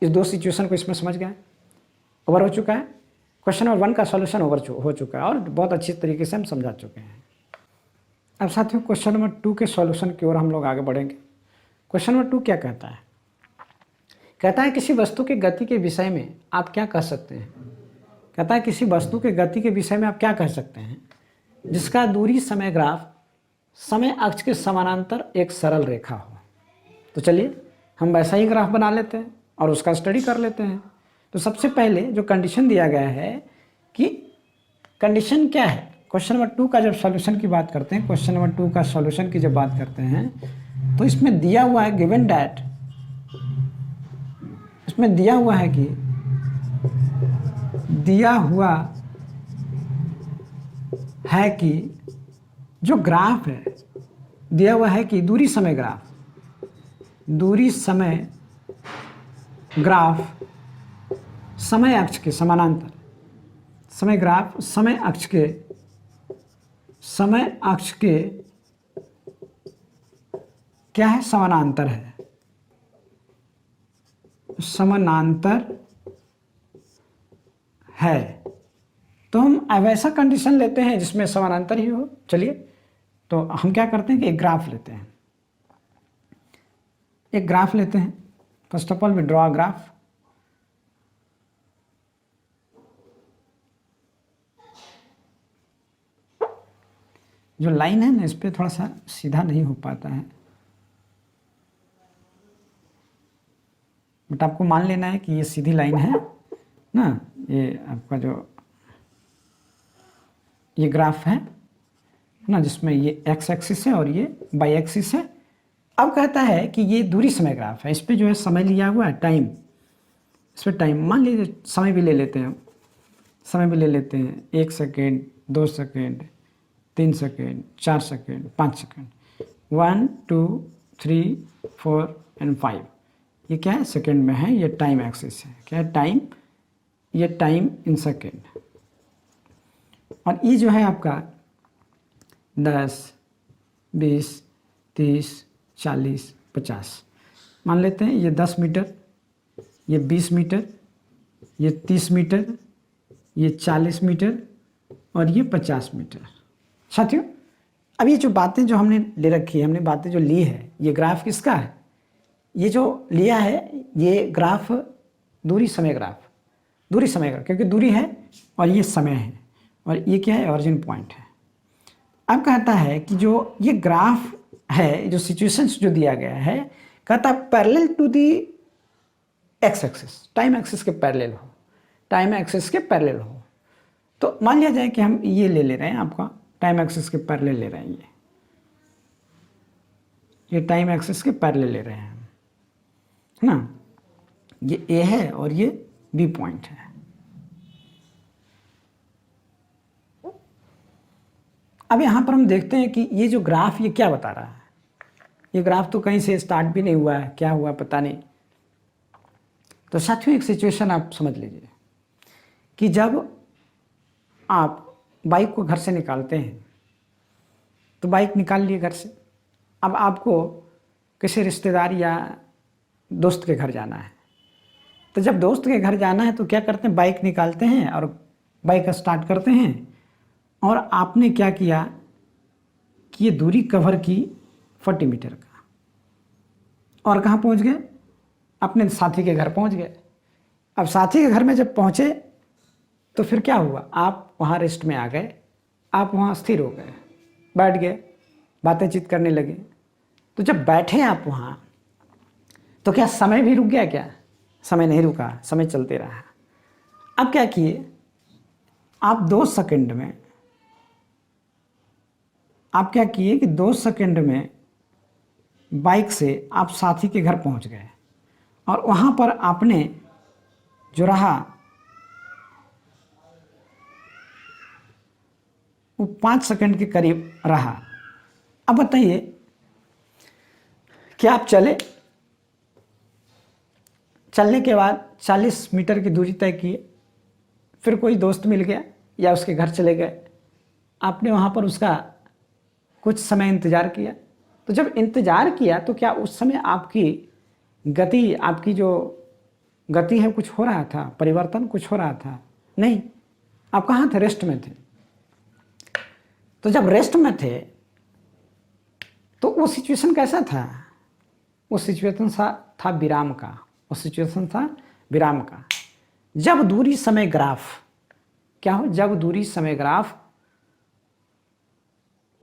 इस दो सिचुएशन को इसमें समझ गए, ओवर हो चुका है। क्वेश्चन नंबर 1 का सॉल्यूशन ओवर हो चुका है और बहुत अच्छी तरीके से हम समझा चुके हैं। अब साथियों क्वेश्चन नंबर 2 के सॉल्यूशन की ओर हम लोग आगे बढ़ेंगे। क्वेश्चन नंबर 2 क्या कहता है? कहता है किसी वस्तु के गति के विषय में आप क्या कह सकते हैं। कहता है किसी वस्तु के गति के विषय में आप क्या कह सकते हैं जिसका दूरी समय ग्राफ समय अक्ष के समानांतर एक सरल रेखा हो। तो चलिए हम वैसा ही ग्राफ बना लेते हैं और उसका स्टडी कर लेते हैं। तो सबसे पहले जो कंडीशन दिया गया है कि कंडीशन क्या है, क्वेश्चन नंबर 2 का जब सॉल्यूशन की बात करते हैं, क्वेश्चन नंबर 2 का सॉल्यूशन की जब बात करते हैं तो इसमें दिया हुआ है गिवन डैट, इसमें दिया हुआ है कि जो ग्राफ है दिया हुआ है कि दूरी समय ग्राफ समय अक्ष के समानांतर, समय ग्राफ समय अक्ष के क्या है, समानांतर है, समानांतर है। तो हम वैसा कंडीशन लेते हैं जिसमें समानांतर ही हो। चलिए तो हम क्या करते हैं कि एक ग्राफ लेते हैं, first of all we draw a graph. जो लाइन है ना इस पर थोड़ा सा सीधा नहीं हो पाता है, बट आपको मान लेना है कि ये सीधी लाइन है ना। ये आपका जो ये ग्राफ है ना जिसमें ये एक्स एक्सिस है और ये वाई एक्सिस है। अब कहता है कि ये दूरी समय ग्राफ है, इस पे जो है समय लिया हुआ है टाइम, इस पर टाइम मान लीजिए समय भी ले लेते हैं, 1 second, 2 second, 3 second, 4 second, 5 second, 1 2 3 4 and 5। ये क्या है, सेकेंड में है, ये टाइम एक्सिस है। क्या है, टाइम, ये टाइम इन सेकेंड। और ये जो है आपका 10 20 30 40 50 मान लेते हैं। ये 10 मीटर, ये 20 मीटर, ये 30 मीटर, ये 40 मीटर और ये 50 मीटर। साथियों अब ये जो बातें जो हमने ले रखी है, हमने बातें जो ली है, ये ग्राफ किसका है? ये जो लिया है ये ग्राफ दूरी समय ग्राफ, क्योंकि दूरी है और ये समय है और ये क्या है, ऑरिजिन पॉइंट है। अब कहता है कि जो ये ग्राफ है, जो सिचुएशंस जो दिया गया है, कहता है parallel to the X axis, time axis के पैरेलल हो। तो मान लिया जाए कि हम ये ले रहे हैं, आपका टाइम एक्सिस के पैरेलल ले रहे हैं, ये टाइम एक्सिस के पैरेलल ले रहे हैं, है ना। ये ए है और ये बी पॉइंट है। अब यहां पर हम देखते हैं कि ये जो ग्राफ ये क्या बता रहा है। ये ग्राफ तो कहीं से स्टार्ट भी नहीं हुआ है, क्या हुआ पता नहीं। तो साथियों एक सिचुएशन आप समझ लीजिए कि जब आप बाइक को घर से निकालते हैं, तो बाइक निकाल लिए घर से, अब आपको किसी रिश्तेदार या दोस्त के घर जाना है। तो जब दोस्त के घर जाना है तो क्या करते हैं, बाइक निकालते हैं और बाइक स्टार्ट करते हैं, और आपने क्या किया कि ये दूरी कवर की 40 मीटर का, और कहाँ पहुँच गए, अपने साथी के घर पहुँच गए। अब साथी के घर में जब पहुँचे तो फिर क्या हुआ, आप वहाँ रेस्ट में आ गए, आप वहाँ स्थिर हो गए, बैठ गए, बातें चीत करने लगे। तो जब बैठे आप वहाँ तो क्या समय भी रुक गया, क्या समय नहीं रुका, समय चलते रहा। अब क्या किए आप 2 सेकंड में, आप क्या किए कि 2 सेकंड में बाइक से आप साथी के घर पहुंच गए, और वहां पर आपने जो रहा वो 5 सेकंड के करीब रहा। अब बताइए कि आप चलने के बाद 40 मीटर की दूरी तय किए, फिर कोई दोस्त मिल गया या उसके घर चले गए, आपने वहाँ पर उसका कुछ समय इंतज़ार किया। तो जब इंतज़ार किया तो क्या उस समय आपकी गति, आपकी जो गति है कुछ हो रहा था, परिवर्तन कुछ हो रहा था? नहीं। आप कहाँ थे, रेस्ट में थे। तो जब रेस्ट में थे तो वो सिचुएशन कैसा था, वो सिचुएशन था विराम का, वो सिचुएशन था विराम का। जब दूरी समय ग्राफ क्या हो, जब दूरी समय ग्राफ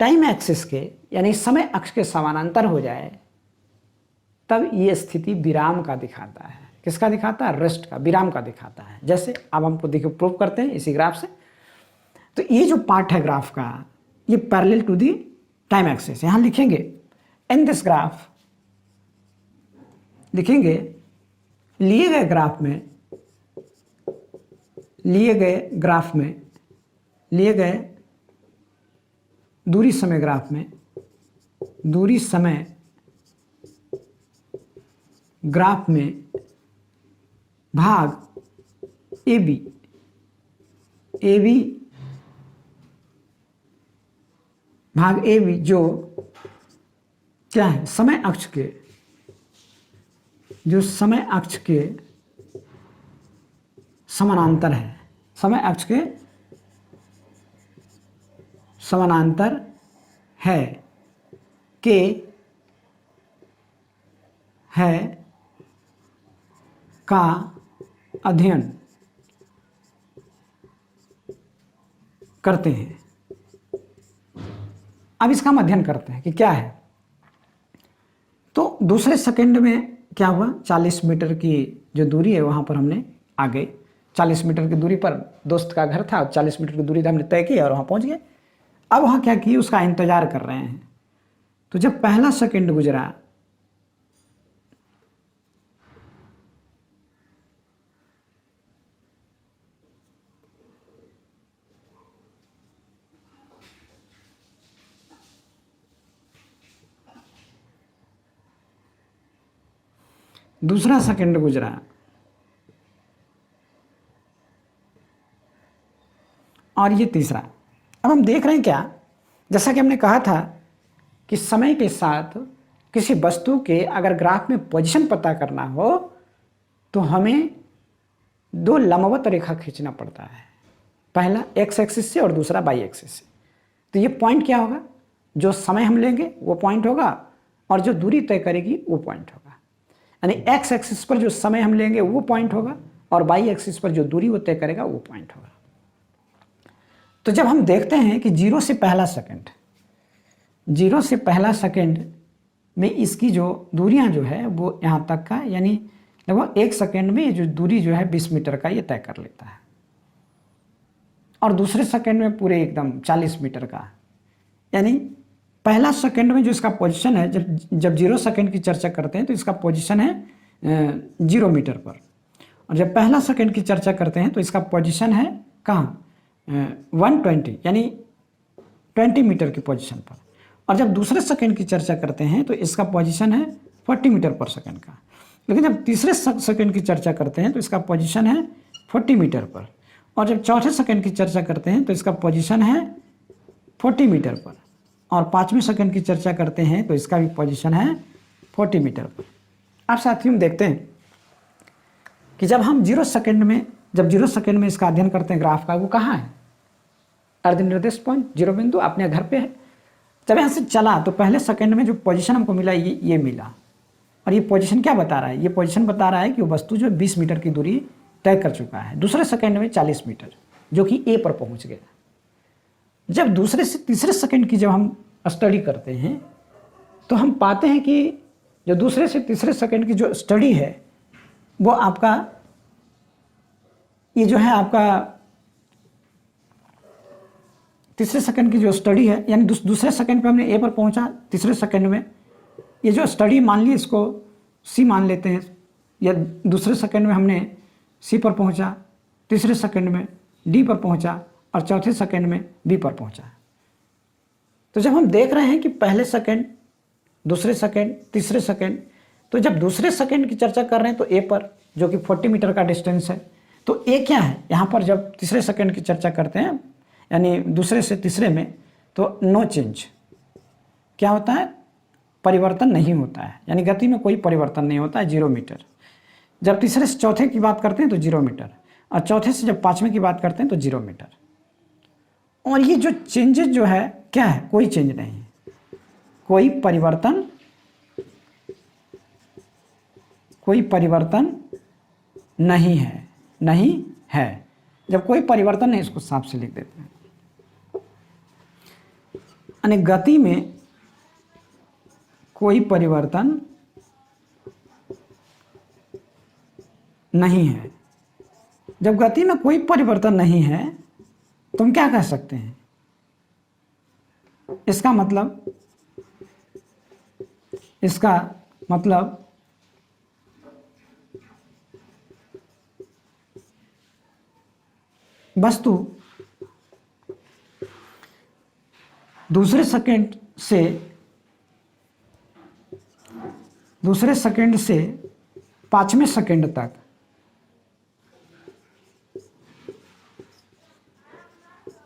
टाइम एक्सिस के यानी समय अक्ष के समानांतर हो जाए, तब ये स्थिति विराम का दिखाता है। किसका दिखाता है, रेस्ट का, विराम का दिखाता है। जैसे अब हमको देखिए प्रूव करते हैं इसी ग्राफ से। तो ये जो पार्ट है ग्राफ का, ये parallel to the time axis. यहां लिखेंगे इन दिस ग्राफ, लिखेंगे लिए गए ग्राफ में, लिए गए दूरी समय ग्राफ में, दूरी समय ग्राफ में भाग ए बी भाग ए बी जो क्या है, समय अक्ष के, जो समय अक्ष के समानांतर है, समय अक्ष के समानांतर है, के है का अध्ययन करते हैं। अब इसका हम अध्ययन करते हैं कि क्या है। तो दूसरे सेकंड में क्या हुआ, 40 मीटर की जो दूरी है वहां पर हमने आ गए, 40 मीटर की दूरी पर दोस्त का घर था, 40 मीटर की दूरी हमने तय की और वहां पहुंच गए। अब वहां क्या किए, उसका इंतजार कर रहे हैं। तो जब पहला सेकंड गुजरा, दूसरा सेकंड गुजरा, और ये तीसरा। अब हम देख रहे हैं क्या, जैसा कि हमने कहा था कि समय के साथ किसी वस्तु के अगर ग्राफ में पोजीशन पता करना हो तो हमें 2 लंबवत रेखा खींचना पड़ता है, पहला एक्स एक्सिस से और दूसरा वाई एक्सिस से। तो ये पॉइंट क्या होगा, जो समय हम लेंगे वो पॉइंट होगा, और जो दूरी तय करेगी वो पॉइंट होगा। यानी एक्स एक्सिस पर जो समय हम लेंगे वो पॉइंट होगा, और वाई एक्सिस पर जो दूरी वो तय करेगा वो पॉइंट होगा। तो जब हम देखते हैं कि 0 से पहला सेकंड में इसकी जो दूरियां जो है वो यहाँ तक का, यानी लगभग 1 सेकंड में ये जो दूरी जो है 20 मीटर का ये तय कर लेता है, और दूसरे सेकंड में पूरे एकदम 40 मीटर का। यानी पहला सेकंड में जो इसका पोजीशन है, जब 0 सेकंड की चर्चा करते हैं तो इसका पोजीशन है 0 मीटर पर, और जब पहला सेकंड की चर्चा करते हैं तो इसका पोजीशन है कहाँ, 120 यानी 20 मीटर की पोजीशन पर। और जब दूसरे सेकंड की चर्चा करते हैं तो इसका पोजीशन है 40 मीटर पर सेकंड का। लेकिन जब तीसरे सेकंड की चर्चा करते हैं तो इसका पोजीशन है 40 मीटर पर, और जब चौथे सेकंड की चर्चा करते हैं तो इसका पोजीशन है 40 मीटर पर, और पाँचवें सेकंड की चर्चा करते हैं तो इसका भी पोजीशन है 40 मीटर पर। अब साथियों देखते हैं कि जब हम जीरो सेकंड में इसका अध्ययन करते हैं ग्राफ का, वो कहाँ है? अर्ध निर्देश पॉइंट, जीरो बिंदु अपने घर पे है। जब यहाँ से चला तो पहले सेकंड में जो पोजीशन हमको मिला ये मिला, और ये पोजीशन क्या बता रहा है? ये पोजीशन बता रहा है कि वो वस्तु जो 20 मीटर की दूरी तय कर चुका है। दूसरे सेकंड में 40 मीटर, जो कि ए पर पहुंच गया। जब दूसरे से तीसरे सेकंड की जब हम स्टडी करते हैं तो हम पाते हैं कि जो दूसरे से तीसरे सेकंड की जो स्टडी है वो आपका ये जो है आपका तीसरे सेकंड की जो स्टडी है, यानी दूसरे सेकंड पे हमने ए पर पहुंचा, तीसरे सेकंड में ये जो स्टडी मान ली इसको सी मान लेते हैं, या दूसरे सेकंड में हमने सी पर पहुंचा, तीसरे सेकंड में डी पर पहुंचा, और चौथे सेकंड में बी पर पहुंचा। तो जब हम देख रहे हैं कि पहले सेकंड, दूसरे सेकंड, तीसरे सेकंड, तो जब दूसरे सेकंड की चर्चा कर रहे हैं तो ए पर, जो कि 40 मीटर का डिस्टेंस है, तो ए क्या है यहाँ पर? जब तीसरे सेकंड की चर्चा करते हैं यानी दूसरे से तीसरे में, तो नो चेंज क्या होता है? परिवर्तन नहीं होता है, यानी गति में कोई परिवर्तन नहीं होता है, 0 मीटर। जब तीसरे से चौथे की बात करते हैं तो 0 मीटर, और चौथे से जब पाँचवें की बात करते हैं तो 0 मीटर। और ये जो चेंजेस जो है क्या है? कोई चेंज नहीं है, कोई परिवर्तन नहीं है। जब कोई परिवर्तन नहीं, इसको साफ से लिख देते हैं, यानी गति में कोई परिवर्तन नहीं है। जब गति में कोई परिवर्तन नहीं है तो हम क्या कह सकते हैं? इसका मतलब वस्तु दूसरे सेकंड से पाँचवें सेकंड तक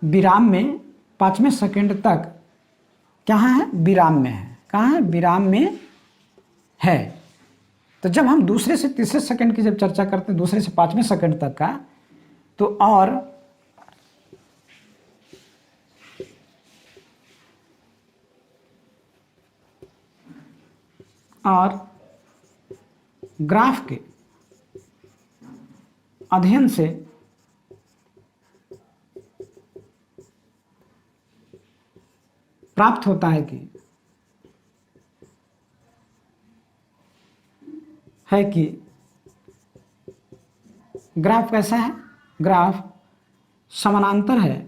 विराम में, पाँचवें सेकंड तक कहाँ है? विराम में है। कहाँ है? विराम में है। तो जब हम दूसरे से तीसरे सेकंड की जब चर्चा करते हैं, दूसरे से पाँचवें सेकंड तक का, तो और ग्राफ के अध्ययन से प्राप्त होता है कि ग्राफ कैसा है? ग्राफ समानांतर है।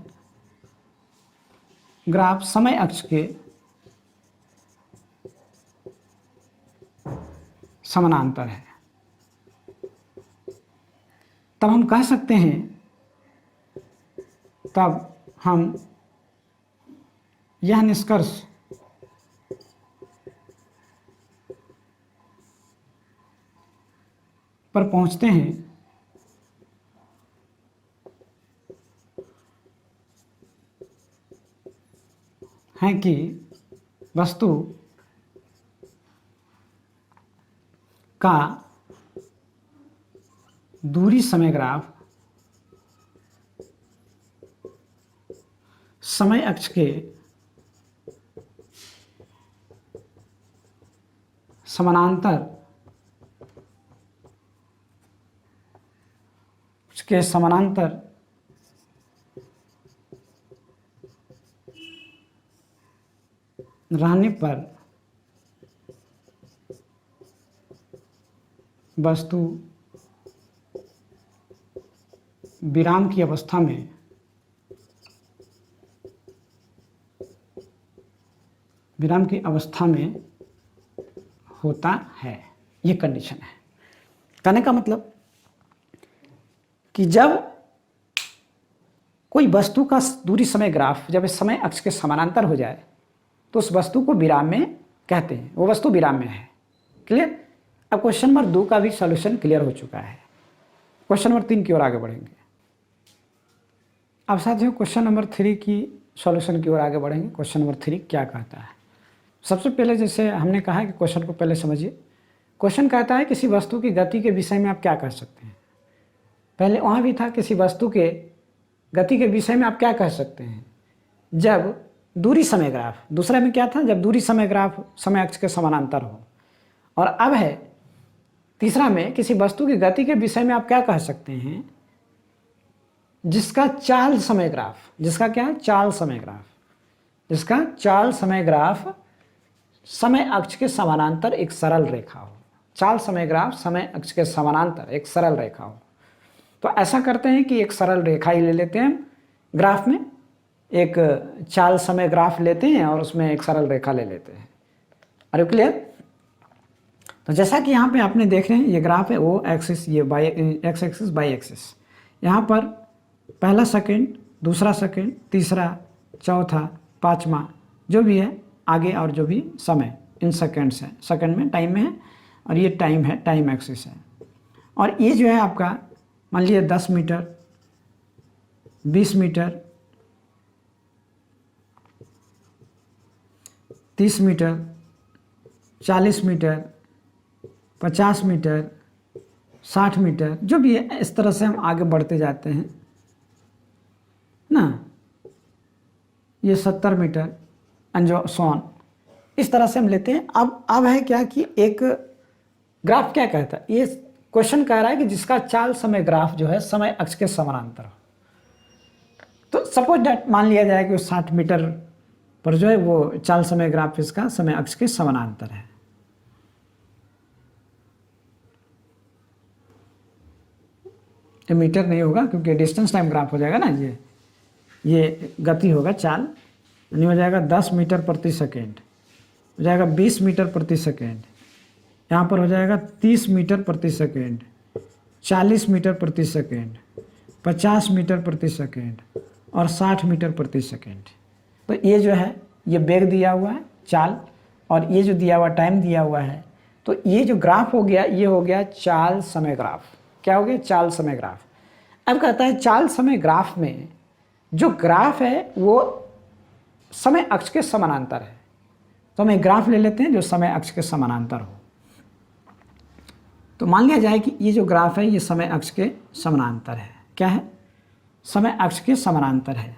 ग्राफ समय अक्ष के समानांतर है। तब हम कह सकते हैं, तब हम यह निष्कर्ष पर पहुंचते हैं कि वस्तु का दूरी समय ग्राफ समय अक्ष के समानांतर रहने पर वस्तु विराम की अवस्था में होता है। ये कंडीशन है। कहने का मतलब कि जब कोई वस्तु का दूरी समय ग्राफ जब इस समय अक्ष के समानांतर हो जाए तो उस वस्तु को विराम में कहते हैं, वो वस्तु विराम में है। क्लियर? अब क्वेश्चन नंबर 2 का भी सॉल्यूशन क्लियर हो चुका है। क्वेश्चन नंबर 3 की ओर आगे बढ़ेंगे। अब साथियों क्वेश्चन नंबर 3 की सॉल्यूशन की ओर आगे बढ़ेंगे। क्वेश्चन नंबर 3 क्या कहता है? सबसे पहले जैसे हमने कहा कि क्वेश्चन को पहले समझिए। क्वेश्चन कहता है किसी वस्तु की गति के विषय में आप क्या कह सकते हैं। पहले वहाँ भी था किसी वस्तु के गति के विषय में आप क्या कह सकते हैं जब दूरी समय ग्राफ, दूसरे में क्या था जब दूरी समय ग्राफ समय अक्ष के समानांतर हो, और अब है तीसरा में किसी वस्तु की गति के विषय में आप क्या कह सकते हैं जिसका चाल समय ग्राफ, जिसका क्या है चाल समय ग्राफ, जिसका चाल समय ग्राफ समय अक्ष के समानांतर एक सरल रेखा हो। चाल समय ग्राफ समय अक्ष के समानांतर एक सरल रेखा हो। तो ऐसा करते हैं कि एक सरल रेखा ही ले लेते हैं, ग्राफ में एक चाल समय ग्राफ लेते हैं और उसमें एक सरल रेखा ले लेते हैं। अरे क्लियर? तो जैसा कि यहाँ पे आपने देख रहे हैं ये ग्राफ है, ओ एक्सिस, ये by x axis by axis. यहाँ पर पहला सेकंड, दूसरा सेकंड, तीसरा, चौथा, पाँचवा जो भी है आगे, और जो भी समय इन सेकंड्स है, सेकंड में टाइम में है, और ये टाइम है, टाइम एक्सिस है। और ये जो है आपका मान लीजिए 10 metre, 20 metre, 30 metre, 40 metre, 50 metre, 60 metre, जो भी है इस तरह से हम आगे बढ़ते जाते हैं ना। ये 70 मीटर एंड सोन, इस तरह से हम लेते हैं। अब है क्या कि एक ग्राफ क्या कहता है, ये क्वेश्चन कह रहा है कि जिसका चाल समय ग्राफ जो है समय अक्ष के समानांतर हो। तो सपोज डेट मान लिया जाए कि वो 60 मीटर पर जो है वो चाल समय ग्राफ इसका समय अक्ष के समानांतर है। ये मीटर नहीं होगा क्योंकि डिस्टेंस टाइम ग्राफ हो जाएगा ना, ये गति होगा, चाल यानी हो जाएगा 10 मीटर प्रति सेकेंड, हो जाएगा 20 मीटर प्रति सेकेंड, यहाँ पर हो जाएगा 30 मीटर प्रति सेकेंड, 40 मीटर प्रति सेकेंड, 50 मीटर प्रति सेकेंड और 60 मीटर प्रति सेकेंड। तो ये जो है ये वेग दिया हुआ है चाल, और ये जो दिया हुआ टाइम दिया हुआ है। तो ये जो ग्राफ हो गया ये हो गया चाल समय ग्राफ। क्या हो गया? चाल समय ग्राफ। अब कहता है चाल समय ग्राफ में जो ग्राफ है वो समय अक्ष के समानांतर है। तो हम एक ग्राफ ले लेते हैं जो समय अक्ष के समानांतर हो। तो मान लिया जाए कि ये जो ग्राफ है ये समय अक्ष के समानांतर है। क्या है? समय अक्ष के समानांतर है।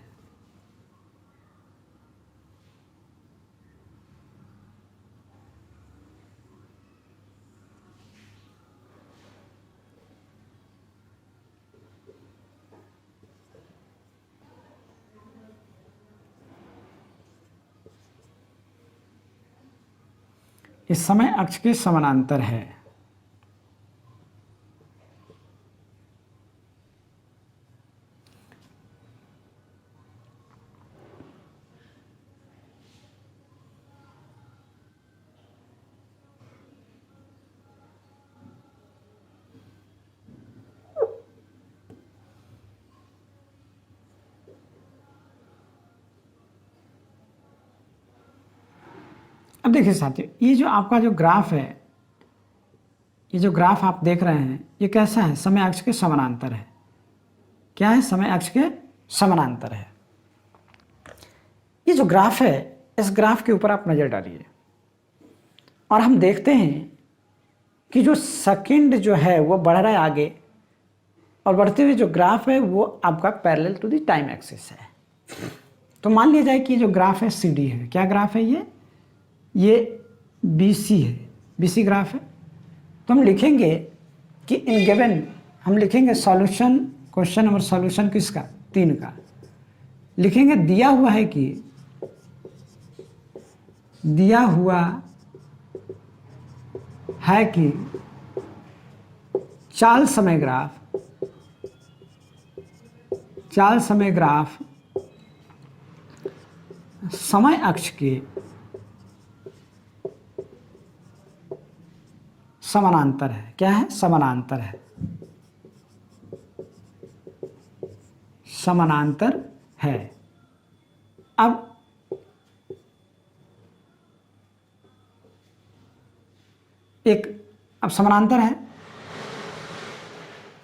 इस समय अक्ष के समानांतर है। अब देखिए साथियों, ये जो आपका जो ग्राफ है, ये जो ग्राफ आप देख रहे हैं ये कैसा है? समय अक्ष के समानांतर है। क्या है? समय अक्ष के समानांतर है। ये जो ग्राफ है इस ग्राफ के ऊपर आप नज़र डालिए और हम देखते हैं कि जो सेकंड जो है वो बढ़ रहा है आगे, और बढ़ते हुए जो ग्राफ है वो आपका parallel to the time axis है। तो मान लिया जाए कि जो ग्राफ है CD है। क्या ग्राफ है ये BC है, BC ग्राफ है। तो हम लिखेंगे कि इन गिवन, हम लिखेंगे सॉल्यूशन, क्वेश्चन नंबर सॉल्यूशन किसका? 3 का लिखेंगे। दिया हुआ है कि दिया हुआ है कि चाल समय ग्राफ समय अक्ष के समानांतर है। क्या है? समानांतर है, समानांतर है। अब अब समानांतर है,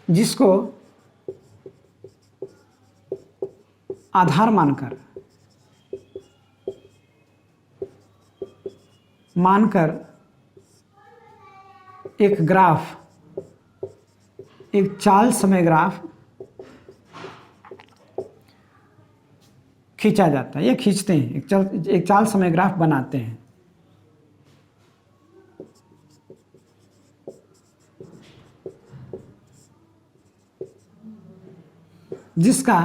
जिसको आधार मानकर एक ग्राफ, एक चाल समय ग्राफ खींचा जाता है, ये खींचते हैं, एक चाल समय ग्राफ बनाते हैं। जिसका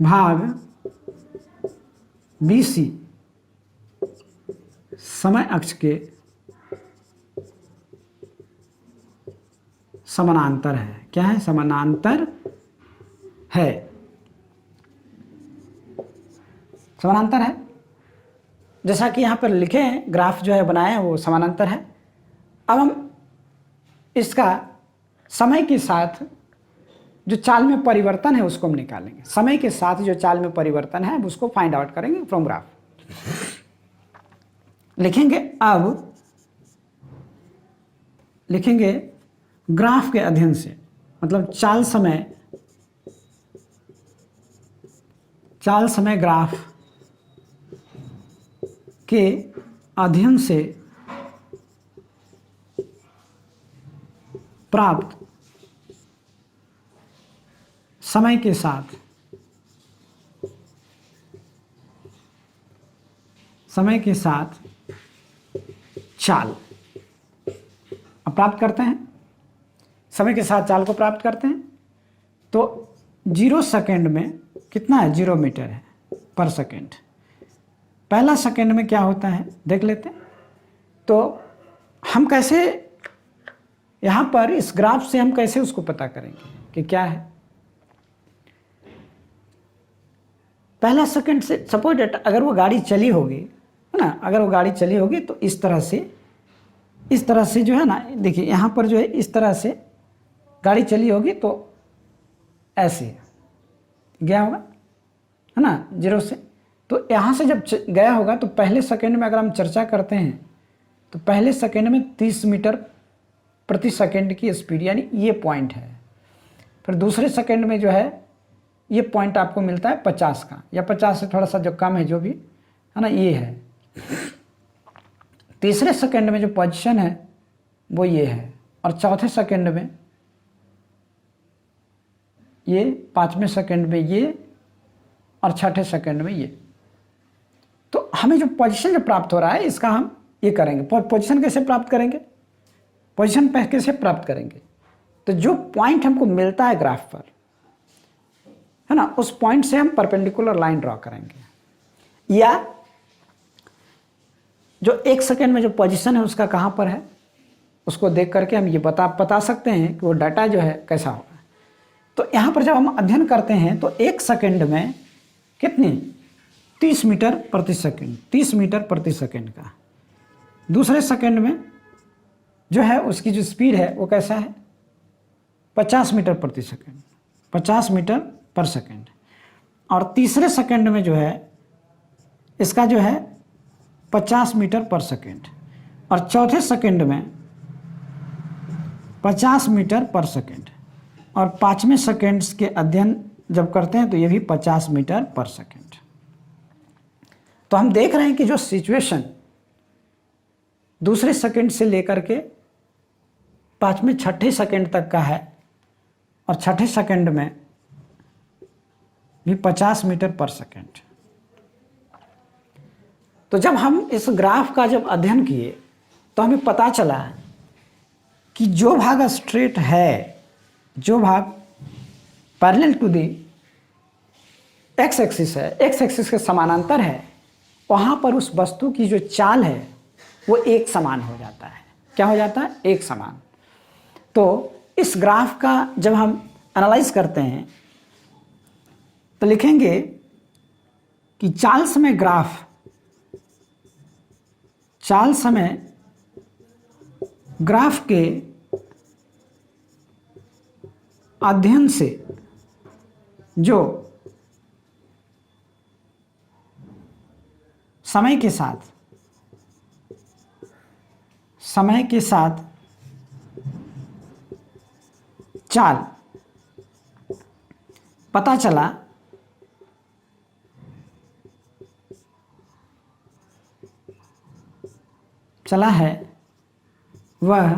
भाग BC समय अक्ष के समानांतर है। क्या है? समानांतर है, समानांतर है। जैसा कि यहाँ पर लिखे हैं, ग्राफ जो है बनाए हैं वो समानांतर है। अब हम इसका समय के साथ जो चाल में परिवर्तन है उसको हम निकालेंगे। समय के साथ जो चाल में परिवर्तन है उसको फाइंड आउट करेंगे फ्रॉम ग्राफ। लिखेंगे ग्राफ के अध्ययन से, मतलब चाल समय ग्राफ के अध्ययन से प्राप्त समय के साथ चाल प्राप्त करते हैं। समय के साथ चाल को प्राप्त करते हैं तो 0 सेकेंड में कितना है? 0 मीटर है पर सेकेंड। पहला सेकेंड में क्या होता है देख लेते हैं। तो हम कैसे यहाँ पर इस ग्राफ से हम कैसे उसको पता करेंगे कि क्या है? पहला सेकंड से सपोज डेट अगर वो गाड़ी चली होगी, है ना, अगर वो गाड़ी चली होगी तो इस तरह से जो है ना, देखिए यहाँ पर जो है इस तरह से गाड़ी चली होगी तो ऐसे गया होगा, है ना, 0 से। तो यहाँ से जब गया होगा तो पहले सेकंड में अगर हम चर्चा करते हैं तो पहले सेकंड में 30 मीटर प्रति सेकंड की स्पीड, यानी ये पॉइंट है। फिर दूसरे सेकंड में जो है ये पॉइंट आपको मिलता है 50 का, या 50 से थोड़ा सा जो कम है जो भी है ना, ये है। तीसरे सेकंड में जो पोजीशन है वो ये है, और चौथे सेकंड में ये, पांचवें सेकंड में ये, और छठे सेकंड में ये। तो हमें जो पोजीशन जो प्राप्त हो रहा है इसका हम ये करेंगे। पोजीशन कैसे प्राप्त करेंगे? पोजीशन कैसे प्राप्त करेंगे? तो जो पॉइंट हमको मिलता है ग्राफ पर, है ना, उस पॉइंट से हम परपेंडिकुलर लाइन ड्रॉ करेंगे। या जो 1 सेकेंड में जो पोजीशन है उसका कहाँ पर है उसको देख करके हम ये बता सकते हैं कि वो डाटा जो है कैसा होगा। तो यहाँ पर जब हम अध्ययन करते हैं तो 1 सेकेंड में कितनी 30 मीटर प्रति सेकेंड, 30 मीटर प्रति सेकेंड का। दूसरे सेकेंड में जो है उसकी जो स्पीड है वो कैसा है 50 मीटर प्रति सेकेंड, 50 मीटर पर सेकेंड। और तीसरे सेकंड में जो है इसका जो है 50 मीटर पर सेकेंड, और चौथे सेकंड में 50 मीटर पर सेकेंड, और पांचवें सेकंड्स के अध्ययन जब करते हैं तो ये भी 50 मीटर पर सेकेंड। तो हम देख रहे हैं कि जो सिचुएशन दूसरे सेकंड से लेकर के पांचवें छठे सेकंड तक का है, और छठे सेकंड में भी 50 मीटर पर सेकेंड। तो जब हम इस ग्राफ का जब अध्ययन किए तो हमें पता चला कि जो भाग स्ट्रेट है, जो भाग parallel to the X axis है, एक्स एक्सिस के समानांतर है, वहाँ पर उस वस्तु की जो चाल है वो एक समान हो जाता है। क्या हो जाता है? एक समान। तो इस ग्राफ का जब हम एनालाइज करते हैं तो लिखेंगे कि चाल समय ग्राफ के अध्ययन से जो समय के साथ समय के साथ चाल पता चला है वह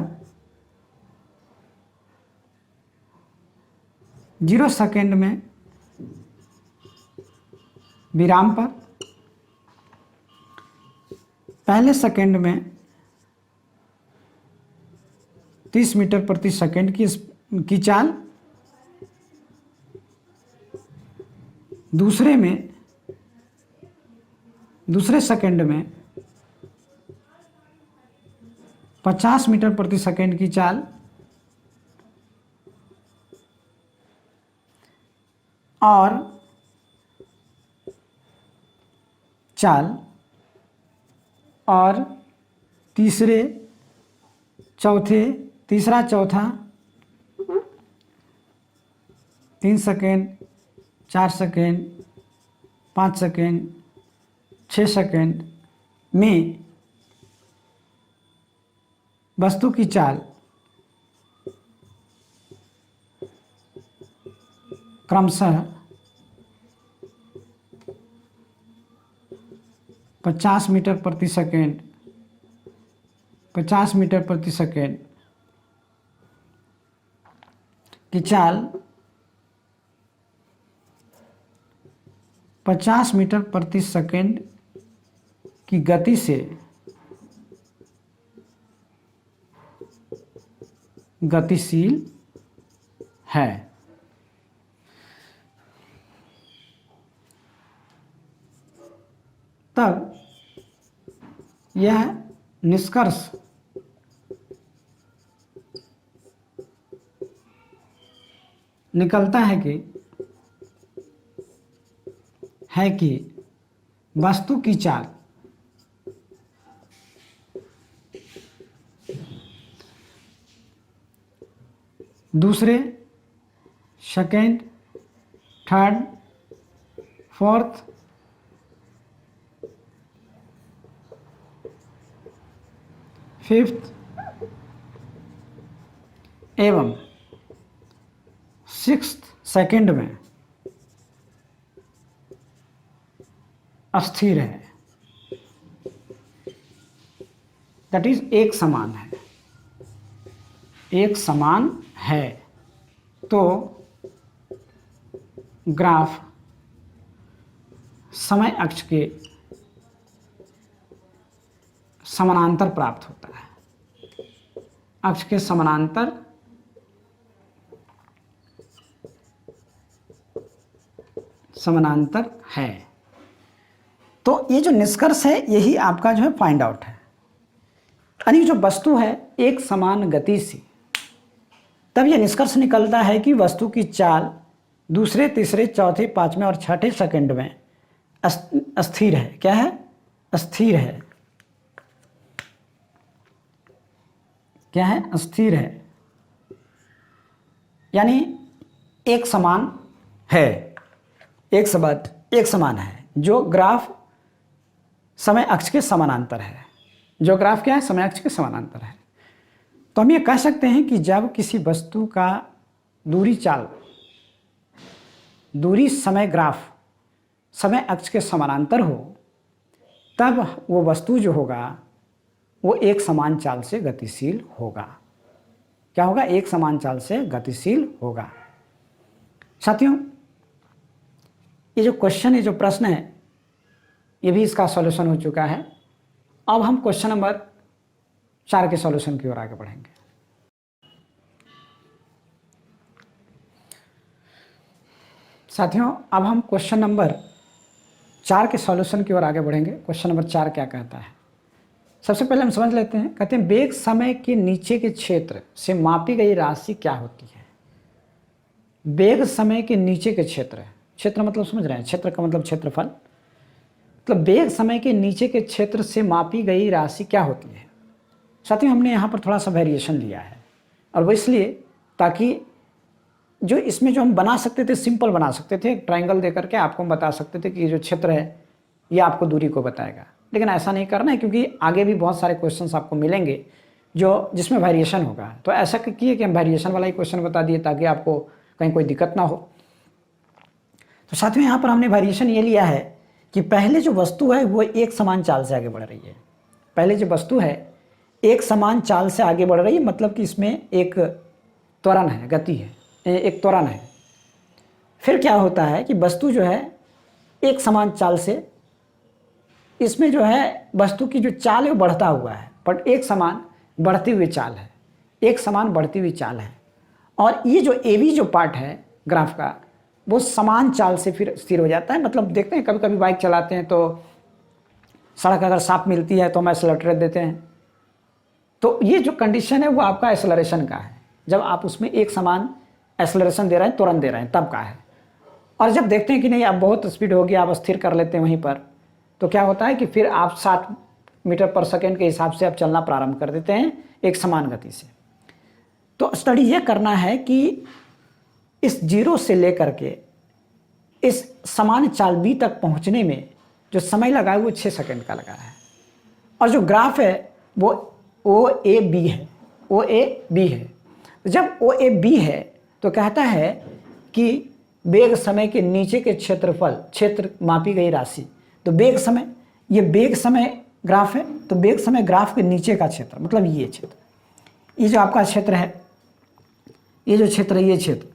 0 सेकेंड में विराम पर, पहले सेकेंड में 30 मीटर प्रति सेकेंड की चाल, दूसरे सेकेंड में 50 मीटर प्रति सेकेंड की चाल, और तीसरा चौथा 3 सेकेंड, 4 सेकेंड, 5 सेकेंड, 6 सेकेंड में वस्तु की चाल क्रमशः 50 मीटर प्रति सेकेंड, 50 मीटर प्रति सेकेंड की चाल, 50 मीटर प्रति सेकेंड की गति से गतिशील है। तब यह निष्कर्ष निकलता है कि वस्तु की चाल दूसरे, सेकेंड, थर्ड, फोर्थ, फिफ्थ एवं सिक्स्थ सेकेंड में अस्थिर है, दैट इज एक समान है। तो ग्राफ समय अक्ष के समानांतर प्राप्त होता है। अक्ष के समानांतर है। तो ये जो निष्कर्ष है यही आपका जो है फाइंड आउट है, यानी जो वस्तु है एक समान गति से, तब यह निष्कर्ष निकलता है कि वस्तु की चाल दूसरे, तीसरे, चौथे, पांचवें और छठे सेकंड में अस्थिर है। क्या है? अस्थिर है। क्या है? अस्थिर है, यानी एक समान है, एक समान है। जो ग्राफ समय अक्ष के समानांतर है, जो ग्राफ क्या है? समय अक्ष के समानांतर है। तो हम ये कह सकते हैं कि जब किसी वस्तु का दूरी समय ग्राफ समय अक्ष के समानांतर हो, तब वो वस्तु जो होगा वो एक समान चाल से गतिशील होगा। क्या होगा? एक समान चाल से गतिशील होगा। साथियों, ये जो क्वेश्चन है, जो प्रश्न है, ये भी इसका सॉल्यूशन हो चुका है। अब हम क्वेश्चन नंबर 4 के सॉल्यूशन की ओर आगे बढ़ेंगे। साथियों, अब हम क्वेश्चन नंबर 4 के सॉल्यूशन की ओर आगे बढ़ेंगे। क्वेश्चन नंबर 4 क्या कहता है? सबसे पहले हम समझ लेते हैं। कहते हैं वेग समय के नीचे के क्षेत्र से मापी गई राशि क्या होती है? वेग समय के नीचे के क्षेत्र मतलब समझ रहे हैं? क्षेत्र का मतलब क्षेत्रफल। मतलब वेग समय के नीचे के क्षेत्र से मापी गई राशि क्या होती है? साथियों, हमने यहाँ पर थोड़ा सा वेरिएशन लिया है, और वो इसलिए ताकि जो इसमें जो हम बना सकते थे, सिंपल बना सकते थे। एक ट्रायंगल देकर के आपको हम बता सकते थे कि ये जो क्षेत्र है ये आपको दूरी को बताएगा। लेकिन ऐसा नहीं करना है, क्योंकि आगे भी बहुत सारे क्वेश्चंस आपको मिलेंगे जो जिसमें वेरिएशन होगा। तो ऐसा किए कि हम वेरिएशन वाला ही क्वेश्चन बता दिए ताकि आपको कहीं कोई दिक्कत ना हो। तो साथ में यहाँ पर हमने वेरिएशन ये लिया है कि पहले जो वस्तु है वो एक समान चाल से आगे बढ़ रही है। पहले जो वस्तु है एक समान चाल से आगे बढ़ रही है, मतलब कि इसमें एक त्वरण है, गति है, एक त्वरण है। फिर क्या होता है कि वस्तु जो है एक समान चाल से, इसमें जो है वस्तु की जो चाल है वो बढ़ता हुआ है, बट एक समान बढ़ती हुई चाल है, एक समान बढ़ती हुई चाल है। और ये जो एवी जो पार्ट है ग्राफ का वो समान चाल से फिर स्थिर हो जाता है। मतलब देखते हैं कभी कभी बाइक चलाते हैं तो सड़क अगर साफ मिलती है तो हम एक्सेलरेटर देते हैं, तो ये जो कंडीशन है वो आपका एक्सेलरेशन का है, जब आप उसमें एक समान एक्सेलरेशन दे रहे हैं, तुरंत दे रहे हैं, तब का है। और जब देखते हैं कि नहीं अब बहुत स्पीड होगी, आप स्थिर कर लेते हैं वहीं पर, तो क्या होता है कि फिर आप 60 मीटर पर सेकेंड के हिसाब से आप चलना प्रारंभ कर देते हैं एक समान गति से। तो स्टडी ये करना है कि इस जीरो से लेकर के इस समान चाल बी तक पहुंचने में जो समय लगा है वो 6 सेकेंड का लगा है। और जो ग्राफ है वो ओ ए बी है, ओ ए बी है। जब ओ ए बी है तो कहता है कि वेग समय के नीचे के क्षेत्रफल, क्षेत्र मापी गई राशि। तो वेग समय, ये वेग समय ग्राफ है, तो वेग समय ग्राफ के नीचे का क्षेत्र, मतलब ये क्षेत्र, ये जो आपका क्षेत्र है, ये जो क्षेत्र है, ये क्षेत्र,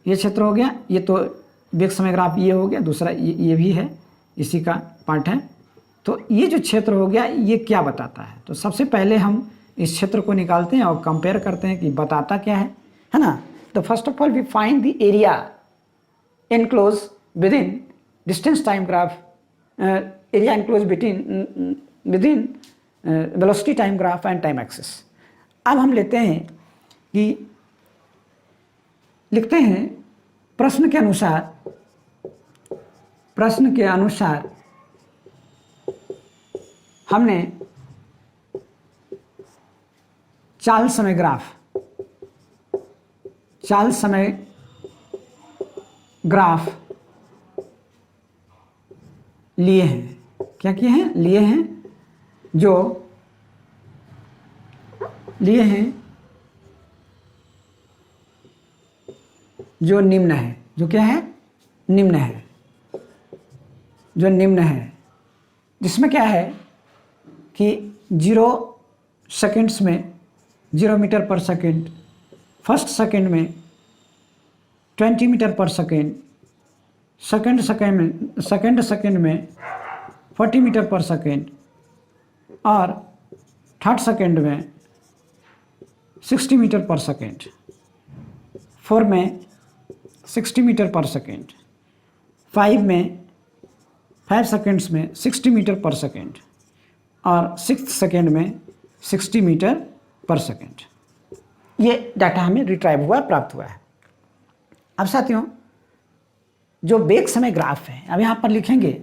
ये क्षेत्र हो गया। ये तो वेग समय ग्राफ ये हो गया, दूसरा ये भी है, इसी का पार्ट है। तो ये जो क्षेत्र हो गया ये क्या बताता है? तो सबसे पहले हम इस क्षेत्र को निकालते हैं और कंपेयर करते हैं कि बताता क्या है ना। तो first of all we find the area enclosed within distance time graph, area enclosed within velocity time graph and time axis। अब हम लेते हैं कि लिखते हैं प्रश्न के अनुसार हमने चाल समय ग्राफ लिए हैं। क्या किए हैं? लिए हैं, जो लिए हैं जो निम्न है। जो क्या है? निम्न है, जो निम्न है, जिसमें क्या है कि 0 सेकेंड्स में 0 मीटर पर सेकेंड, फर्स्ट सेकेंड में 20 मीटर पर सेकेंड, सेकेंड सेकेंड में 40 मीटर पर सेकेंड, और थर्ड सेकेंड में 60 मीटर पर सेकेंड, 4 में 60 मीटर पर सेकेंड, 5 में 5 सेकेंड्स में 60 मीटर पर सेकेंड, और 6 सेकेंड में 60 मीटर पर सेकेंड। ये डाटा हमें रिट्राइव हुआ, प्राप्त हुआ है। अब साथियों, जो वेग समय ग्राफ है, अब यहाँ पर लिखेंगे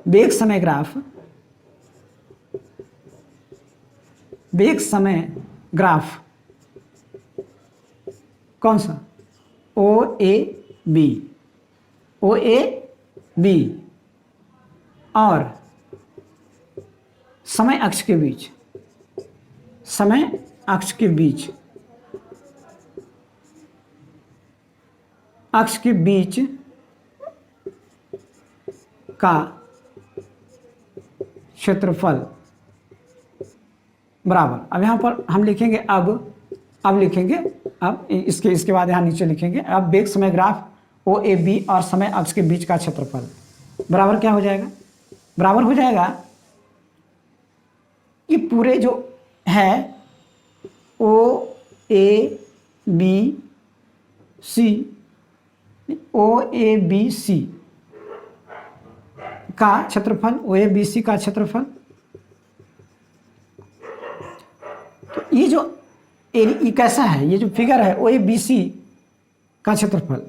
वेग समय ग्राफ कौन सा? ओ ए बी, और समय अक्ष के बीच का क्षेत्रफल बराबर। अब यहाँ पर हम लिखेंगे अब इसके बाद यहाँ नीचे लिखेंगे अब वेग समय ग्राफ ओ ए बी और समय अक्ष के बीच का क्षेत्रफल बराबर क्या हो जाएगा? बराबर हो जाएगा ये पूरे जो है ओ ए बी सी का क्षेत्रफल, OABC का क्षेत्रफल। तो ये जो ये कैसा है? ये जो फिगर है OABC का क्षेत्रफल,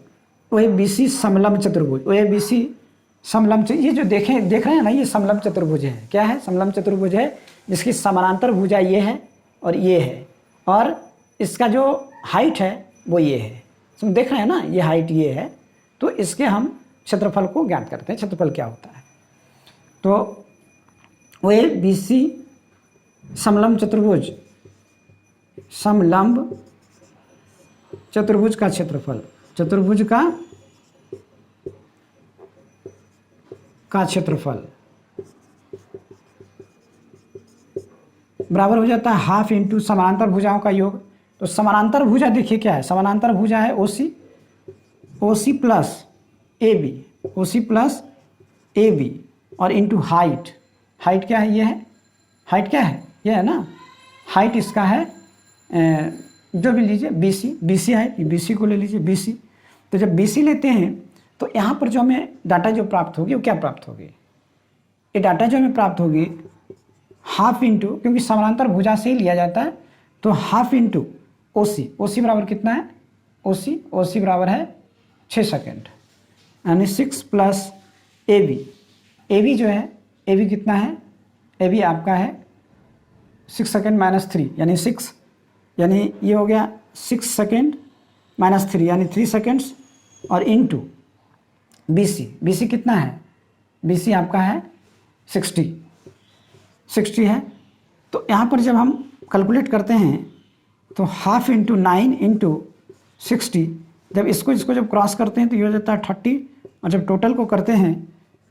OABC समलंब चतुर्भुज, OABC समलंब, ये जो देख रहे हैं ना, ये समलंब चतुर्भुज है। क्या है? समलंब चतुर्भुज है, जिसकी समानांतर भुजा ये है और ये है, और इसका जो हाइट है वो ये है। तुम देख रहे हैं ना, ये हाइट ये है। तो इसके हम क्षेत्रफल को ज्ञात करते हैं। क्षेत्रफल क्या होता है? तो OABC समलंब चतुर्भुज, समलंब चतुर्भुज का क्षेत्रफल, चतुर्भुज का क्षेत्रफल बराबर हो जाता है हाफ इंटू समानांतर भुजाओं का योग। तो समानांतर भुजा देखिए क्या है, समानांतर भुजा है OC, OC plus A B, OC plus A B और इंटू हाइट, हाइट क्या है, ये है हाइट, क्या है ये है ना, हाइट इसका है जो भी लीजिए बीसी, बीसी है, बीसी को ले लीजिए बीसी। तो जब बीसी लेते हैं तो यहाँ पर जो हमें डाटा जो प्राप्त होगी वो क्या प्राप्त होगी, ये डाटा जो हमें प्राप्त होगी हाफ इंटू, क्योंकि समानांतर भुजा से ही लिया जाता है, तो हाफ इंटू ओसी, ओसी बराबर कितना है, ओसी, ओसी बराबर है 6 सेकेंड, यानी 6 plus A B, A B जो है, ए बी कितना है, ए बी आपका है 6 सेकेंड माइनस 3 यानी 6, यानी ये हो गया 6 सेकेंड माइनस 3 यानी 3 सेकेंड्स और into B C, B C कितना है, बी सी आपका है 60 है। तो यहाँ पर जब हम कैलकुलेट करते हैं तो हाफ इंटू 9 इंटू 60, जब इसको जब क्रॉस करते हैं तो ये हो जाता है 30 और जब टोटल को करते हैं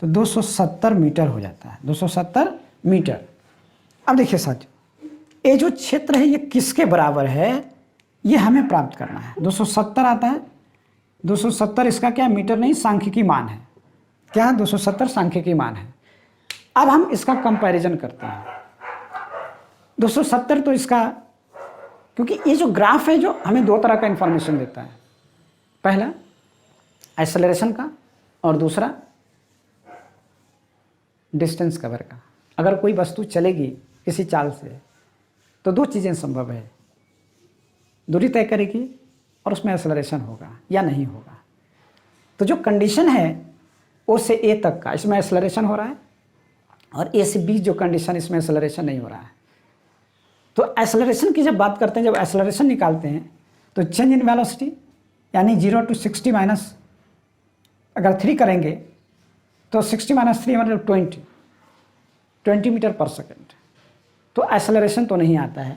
तो 270 मीटर हो जाता है, 270 मीटर। अब देखिए साथियों, ये जो क्षेत्र है ये किसके बराबर है ये हमें प्राप्त करना है। 270 आता है, 270 इसका क्या मीटर नहीं सांख्यिकी मान है, क्या 270 सांख्यिकी मान है। अब हम इसका कंपैरिजन करते हैं, 270 तो इसका, क्योंकि ये जो ग्राफ है जो हमें दो तरह का इंफॉर्मेशन देता है, पहला एक्सेलरेशन का और दूसरा डिस्टेंस कवर का। अगर कोई वस्तु चलेगी किसी चाल से तो दो चीज़ें संभव है, दूरी तय करेगी और उसमें एक्सेलरेशन होगा या नहीं होगा। तो जो कंडीशन है ओ से ए तक का, इसमें एक्सेलरेशन हो रहा है और ए से बी जो कंडीशन, इसमें एक्सेलरेशन नहीं हो रहा है। तो एक्सेलरेशन की जब बात करते हैं, जब एक्सेलरेशन निकालते हैं तो चेंज इन वेलोसिटी यानी 0 to 60 माइनस अगर 3 करेंगे तो 60 माइनस 3 मतलब 20 मीटर पर सेकेंड। तो एक्सेलरेशन तो नहीं आता है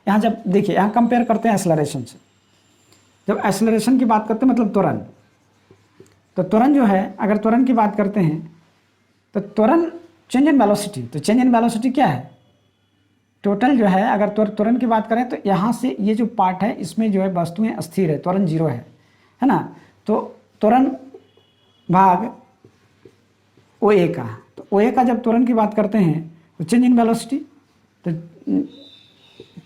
यहाँ। जब देखिए यहाँ कंपेयर करते हैं एक्सेलरेशन से, जब एक्सेलरेशन की बात करते हैं मतलब त्वरण, तो त्वरण जो है, अगर त्वरण की बात करते हैं तो त्वरण चेंज इन वेलोसिटी, तो चेंज इन वेलोसिटी क्या है, टोटल जो है, अगर त्वरण की बात करें तो यहाँ से ये जो पार्ट है इसमें जो है वस्तुएं अस्थिर है, त्वरण 0 है ना। तो त्वरण भाग ओ ए का, तो ओ ए का जब त्वरण की बात करते हैं तो चेंज इन वेलोसिटी, तो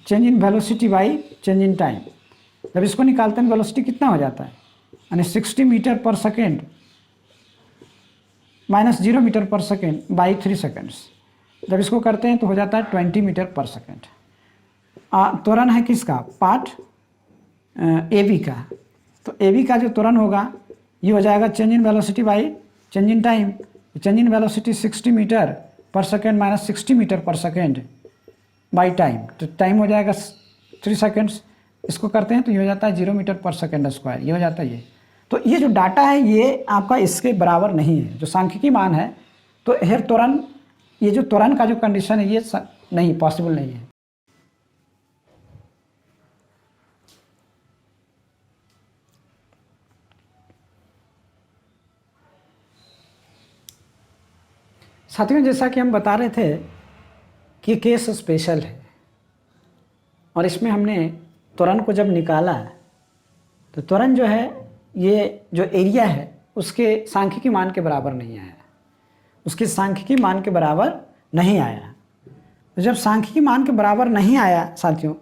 change in velocity by change in time, जब इसको निकालते हैं वेलोसिटी कितना हो जाता है, यानी 60 मीटर पर सेकेंड माइनस 0 मीटर पर सेकेंड बाई 3 सेकेंड्स, जब इसको करते हैं तो हो जाता है 20 मीटर पर सेकेंड। त्वरण है किसका, पार्ट ए बी का, तो ए बी का जो त्वरण होगा ये हो जाएगा change in velocity by change in time. Change in velocity 60 metre पर सेकेंड माइनस 60 मीटर पर सेकेंड बाई टाइम, तो टाइम हो जाएगा 3 सेकेंड्स, इसको करते हैं तो ये हो जाता है 0 मीटर पर सेकेंड स्क्वायर, ये हो जाता है ये। तो ये जो डाटा है ये आपका इसके बराबर नहीं है, जो सांख्यिकी मान है। तो हेर त्वरण, ये जो त्वरण का जो कंडीशन है ये नहीं, पॉसिबल नहीं है। साथियों, जैसा कि हम बता रहे थे कि केस स्पेशल है और इसमें हमने त्वरण को जब निकाला तो त्वरण जो है ये जो एरिया है उसके सांख्यिकी मान के बराबर नहीं आया, उसके सांख्यिकी मान के बराबर नहीं आया। तो जब सांख्यिकी मान के बराबर नहीं आया साथियों,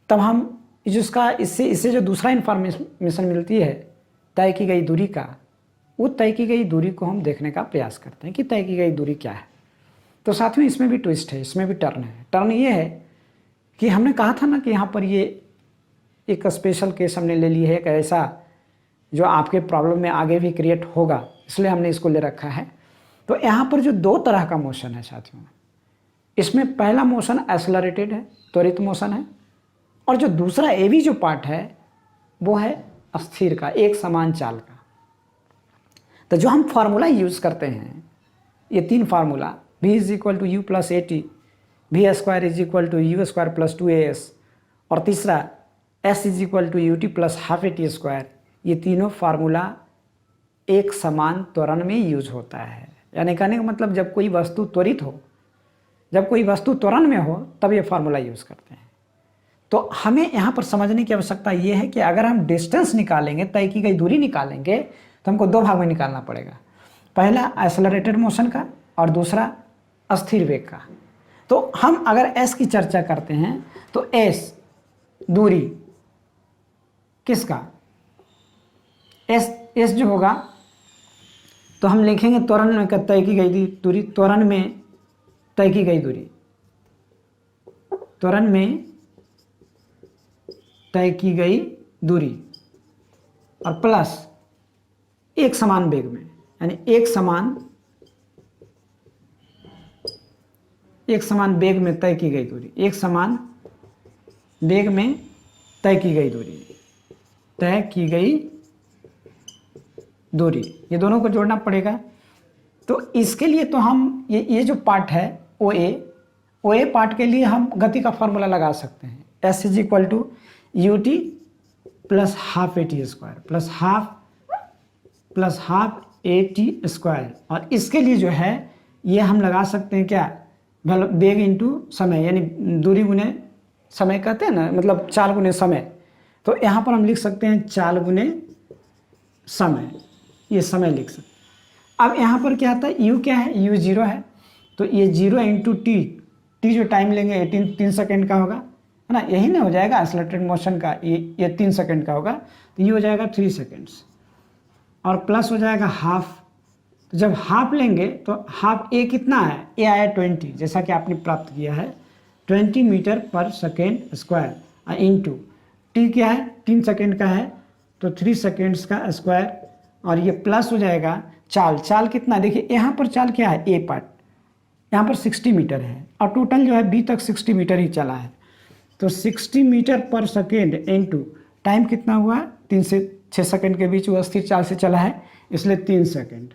तब हम जिसका इससे जो दूसरा इन्फॉर्मेशन मिलती है तय की गई दूरी का, वो तय की गई दूरी को हम देखने का प्रयास करते हैं कि तय की गई दूरी क्या है। तो साथियों इसमें भी ट्विस्ट है, इसमें भी टर्न है। टर्न ये है कि हमने कहा था ना कि यहाँ पर ये एक स्पेशल केस हमने ले लिया है, एक ऐसा जो आपके प्रॉब्लम में आगे भी क्रिएट होगा, इसलिए हमने इसको ले रखा है। तो यहाँ पर जो दो तरह का मोशन है साथियों, इसमें पहला मोशन एक्सेलरेटेड है, त्वरित मोशन है, और जो दूसरा एवी जो पार्ट है वो है अस्थिर का, एक समान चाल का। तो जो हम फार्मूला यूज़ करते हैं, ये 3 formula, v = u + at, V square is equal to U square plus 2as, और तीसरा s is equal to U T plus half A T square. ये तीनों फार्मूला एक समान त्वरण में यूज होता है। यानी कहने का मतलब जब कोई वस्तु त्वरित हो, जब कोई वस्तु त्वरण में हो, तब ये फार्मूला यूज़ करते हैं। तो हमें यहाँ पर समझने की आवश्यकता ये है कि अगर हम डिस्टेंस निकालेंगे, तय की गई दूरी निकालेंगे, तो हमको दो भाग में निकालना पड़ेगा। पहला एक्सेलरेटेड मोशन का और दूसरा अस्थिर वेग का। तो हम अगर s की चर्चा करते हैं तो s दूरी किसका, s जो होगा तो हम लिखेंगे त्वरण में तय की गई दूरी, त्वरण में तय की गई दूरी, त्वरण में तय की गई दूरी, और प्लस एक समान वेग में, यानी एक समान वेग में तय की गई दूरी, एक समान वेग में तय की गई दूरी, तय की गई दूरी, ये दोनों को जोड़ना पड़ेगा। तो इसके लिए तो हम ये जो पार्ट है ओ ए पार्ट के लिए हम गति का फॉर्मूला लगा सकते हैं। S is equal to U T plus half A T square plus half A T square, और इसके लिए जो है ये हम लगा सकते हैं क्या, वेग इंटू समय, यानी दूरी गुने समय कहते हैं ना, मतलब चाल गुने समय। तो यहाँ पर हम लिख सकते हैं चाल गुने समय, ये समय लिख सकते हैं। अब यहाँ पर क्या आता है, u क्या है, u 0 है, तो ये 0 इंटू टी जो टाइम लेंगे 3 सेकेंड का होगा, है ना, यही ना हो जाएगा एक्सेलरेटेड मोशन का, ये 3 सेकेंड का होगा, तो ये हो जाएगा 3 सेकेंड्स, और प्लस हो जाएगा हाफ। तो जब हाफ लेंगे तो हाफ ए कितना है, ए आया 20, जैसा कि आपने प्राप्त किया है 20 मीटर पर सेकेंड स्क्वायर, इंटू टी क्या है 3 सेकेंड का है तो 3 सेकेंड्स का स्क्वायर, और ये प्लस हो जाएगा चाल कितना, देखिए यहाँ पर चाल क्या है, ए पार्ट यहाँ पर 60 मीटर है, और टोटल जो है बी तक 60 मीटर ही चला है, तो 60 मीटर पर सेकेंड इंटू टाइम कितना हुआ, 3 से 6 सेकेंड के बीच वो स्थिर चाल से चला है, इसलिए 3 सेकेंड।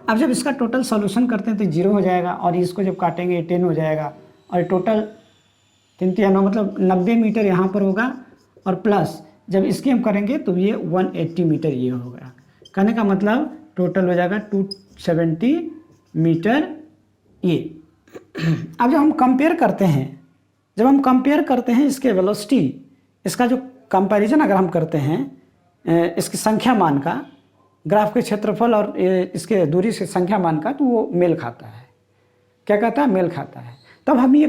अब जब इसका टोटल सॉल्यूशन करते हैं तो 0 हो जाएगा, और इसको जब काटेंगे 10 हो जाएगा, और टोटल 3 3 9 मतलब 90 मीटर यहाँ पर होगा, और प्लस जब इसकी हम करेंगे तो ये 180 मीटर ये होगा। कहने का मतलब टोटल हो जाएगा 270 मीटर ये। अब जब हम कंपेयर करते हैं, इसके वेलोसिटी, इसका जो कंपैरिजन अगर हम करते हैं इसकी संख्या मान का, ग्राफ के क्षेत्रफल और इसके दूरी से संख्या मान का, तो वो मेल खाता है। क्या कहता है, मेल खाता है। तब हम ये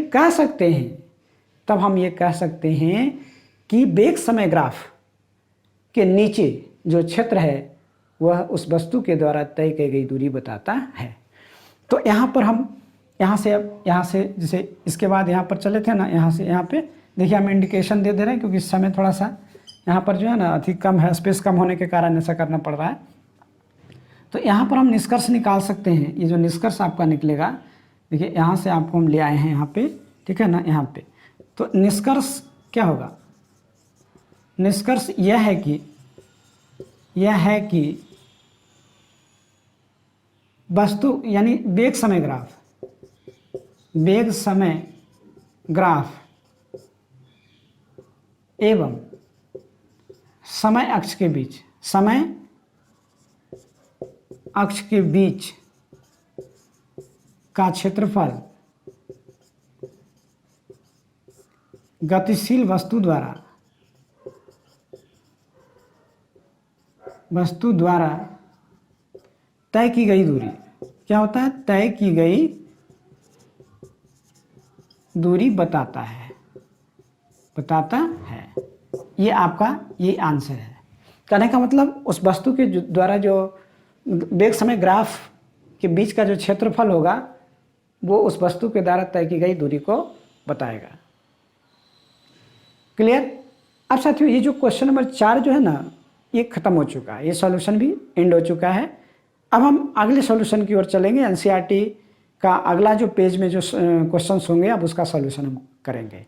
कह सकते हैं कि वेग समय ग्राफ के नीचे जो क्षेत्र है वह उस वस्तु के द्वारा तय की गई दूरी बताता है। तो यहाँ पर हम यहाँ से जैसे इसके बाद यहाँ पर चले थे ना, यहाँ से यहाँ पे देखिए हम इंडिकेशन दे रहे हैं, क्योंकि इस समय थोड़ा सा यहाँ पर जो है ना अधिक कम है, स्पेस कम होने के कारण ऐसा करना पड़ रहा है। तो यहाँ पर हम निष्कर्ष निकाल सकते हैं। ये जो निष्कर्ष आपका निकलेगा, देखिए यहाँ से आपको हम ले आए हैं यहाँ पे, ठीक है ना, यहाँ पे। तो निष्कर्ष क्या होगा, निष्कर्ष यह है कि वस्तु यानी वेग समय ग्राफ एवं समय अक्ष के बीच का क्षेत्रफल गतिशील वस्तु द्वारा तय की गई दूरी, क्या होता है, तय की गई दूरी बताता है। ये आपका ये आंसर है। कहने का मतलब उस वस्तु के द्वारा जो वेग समय ग्राफ के बीच का जो क्षेत्रफल होगा वो उस वस्तु के द्वारा तय की गई दूरी को बताएगा। क्लियर। अब साथियों ये जो क्वेश्चन नंबर 4 जो है ना, ये खत्म हो चुका है, ये सॉल्यूशन भी एंड हो चुका है। अब हम अगले सॉल्यूशन की ओर चलेंगे। एनसीईआरटी का अगला जो पेज में जो क्वेश्चंस होंगे अब उसका सॉल्यूशन हम करेंगे।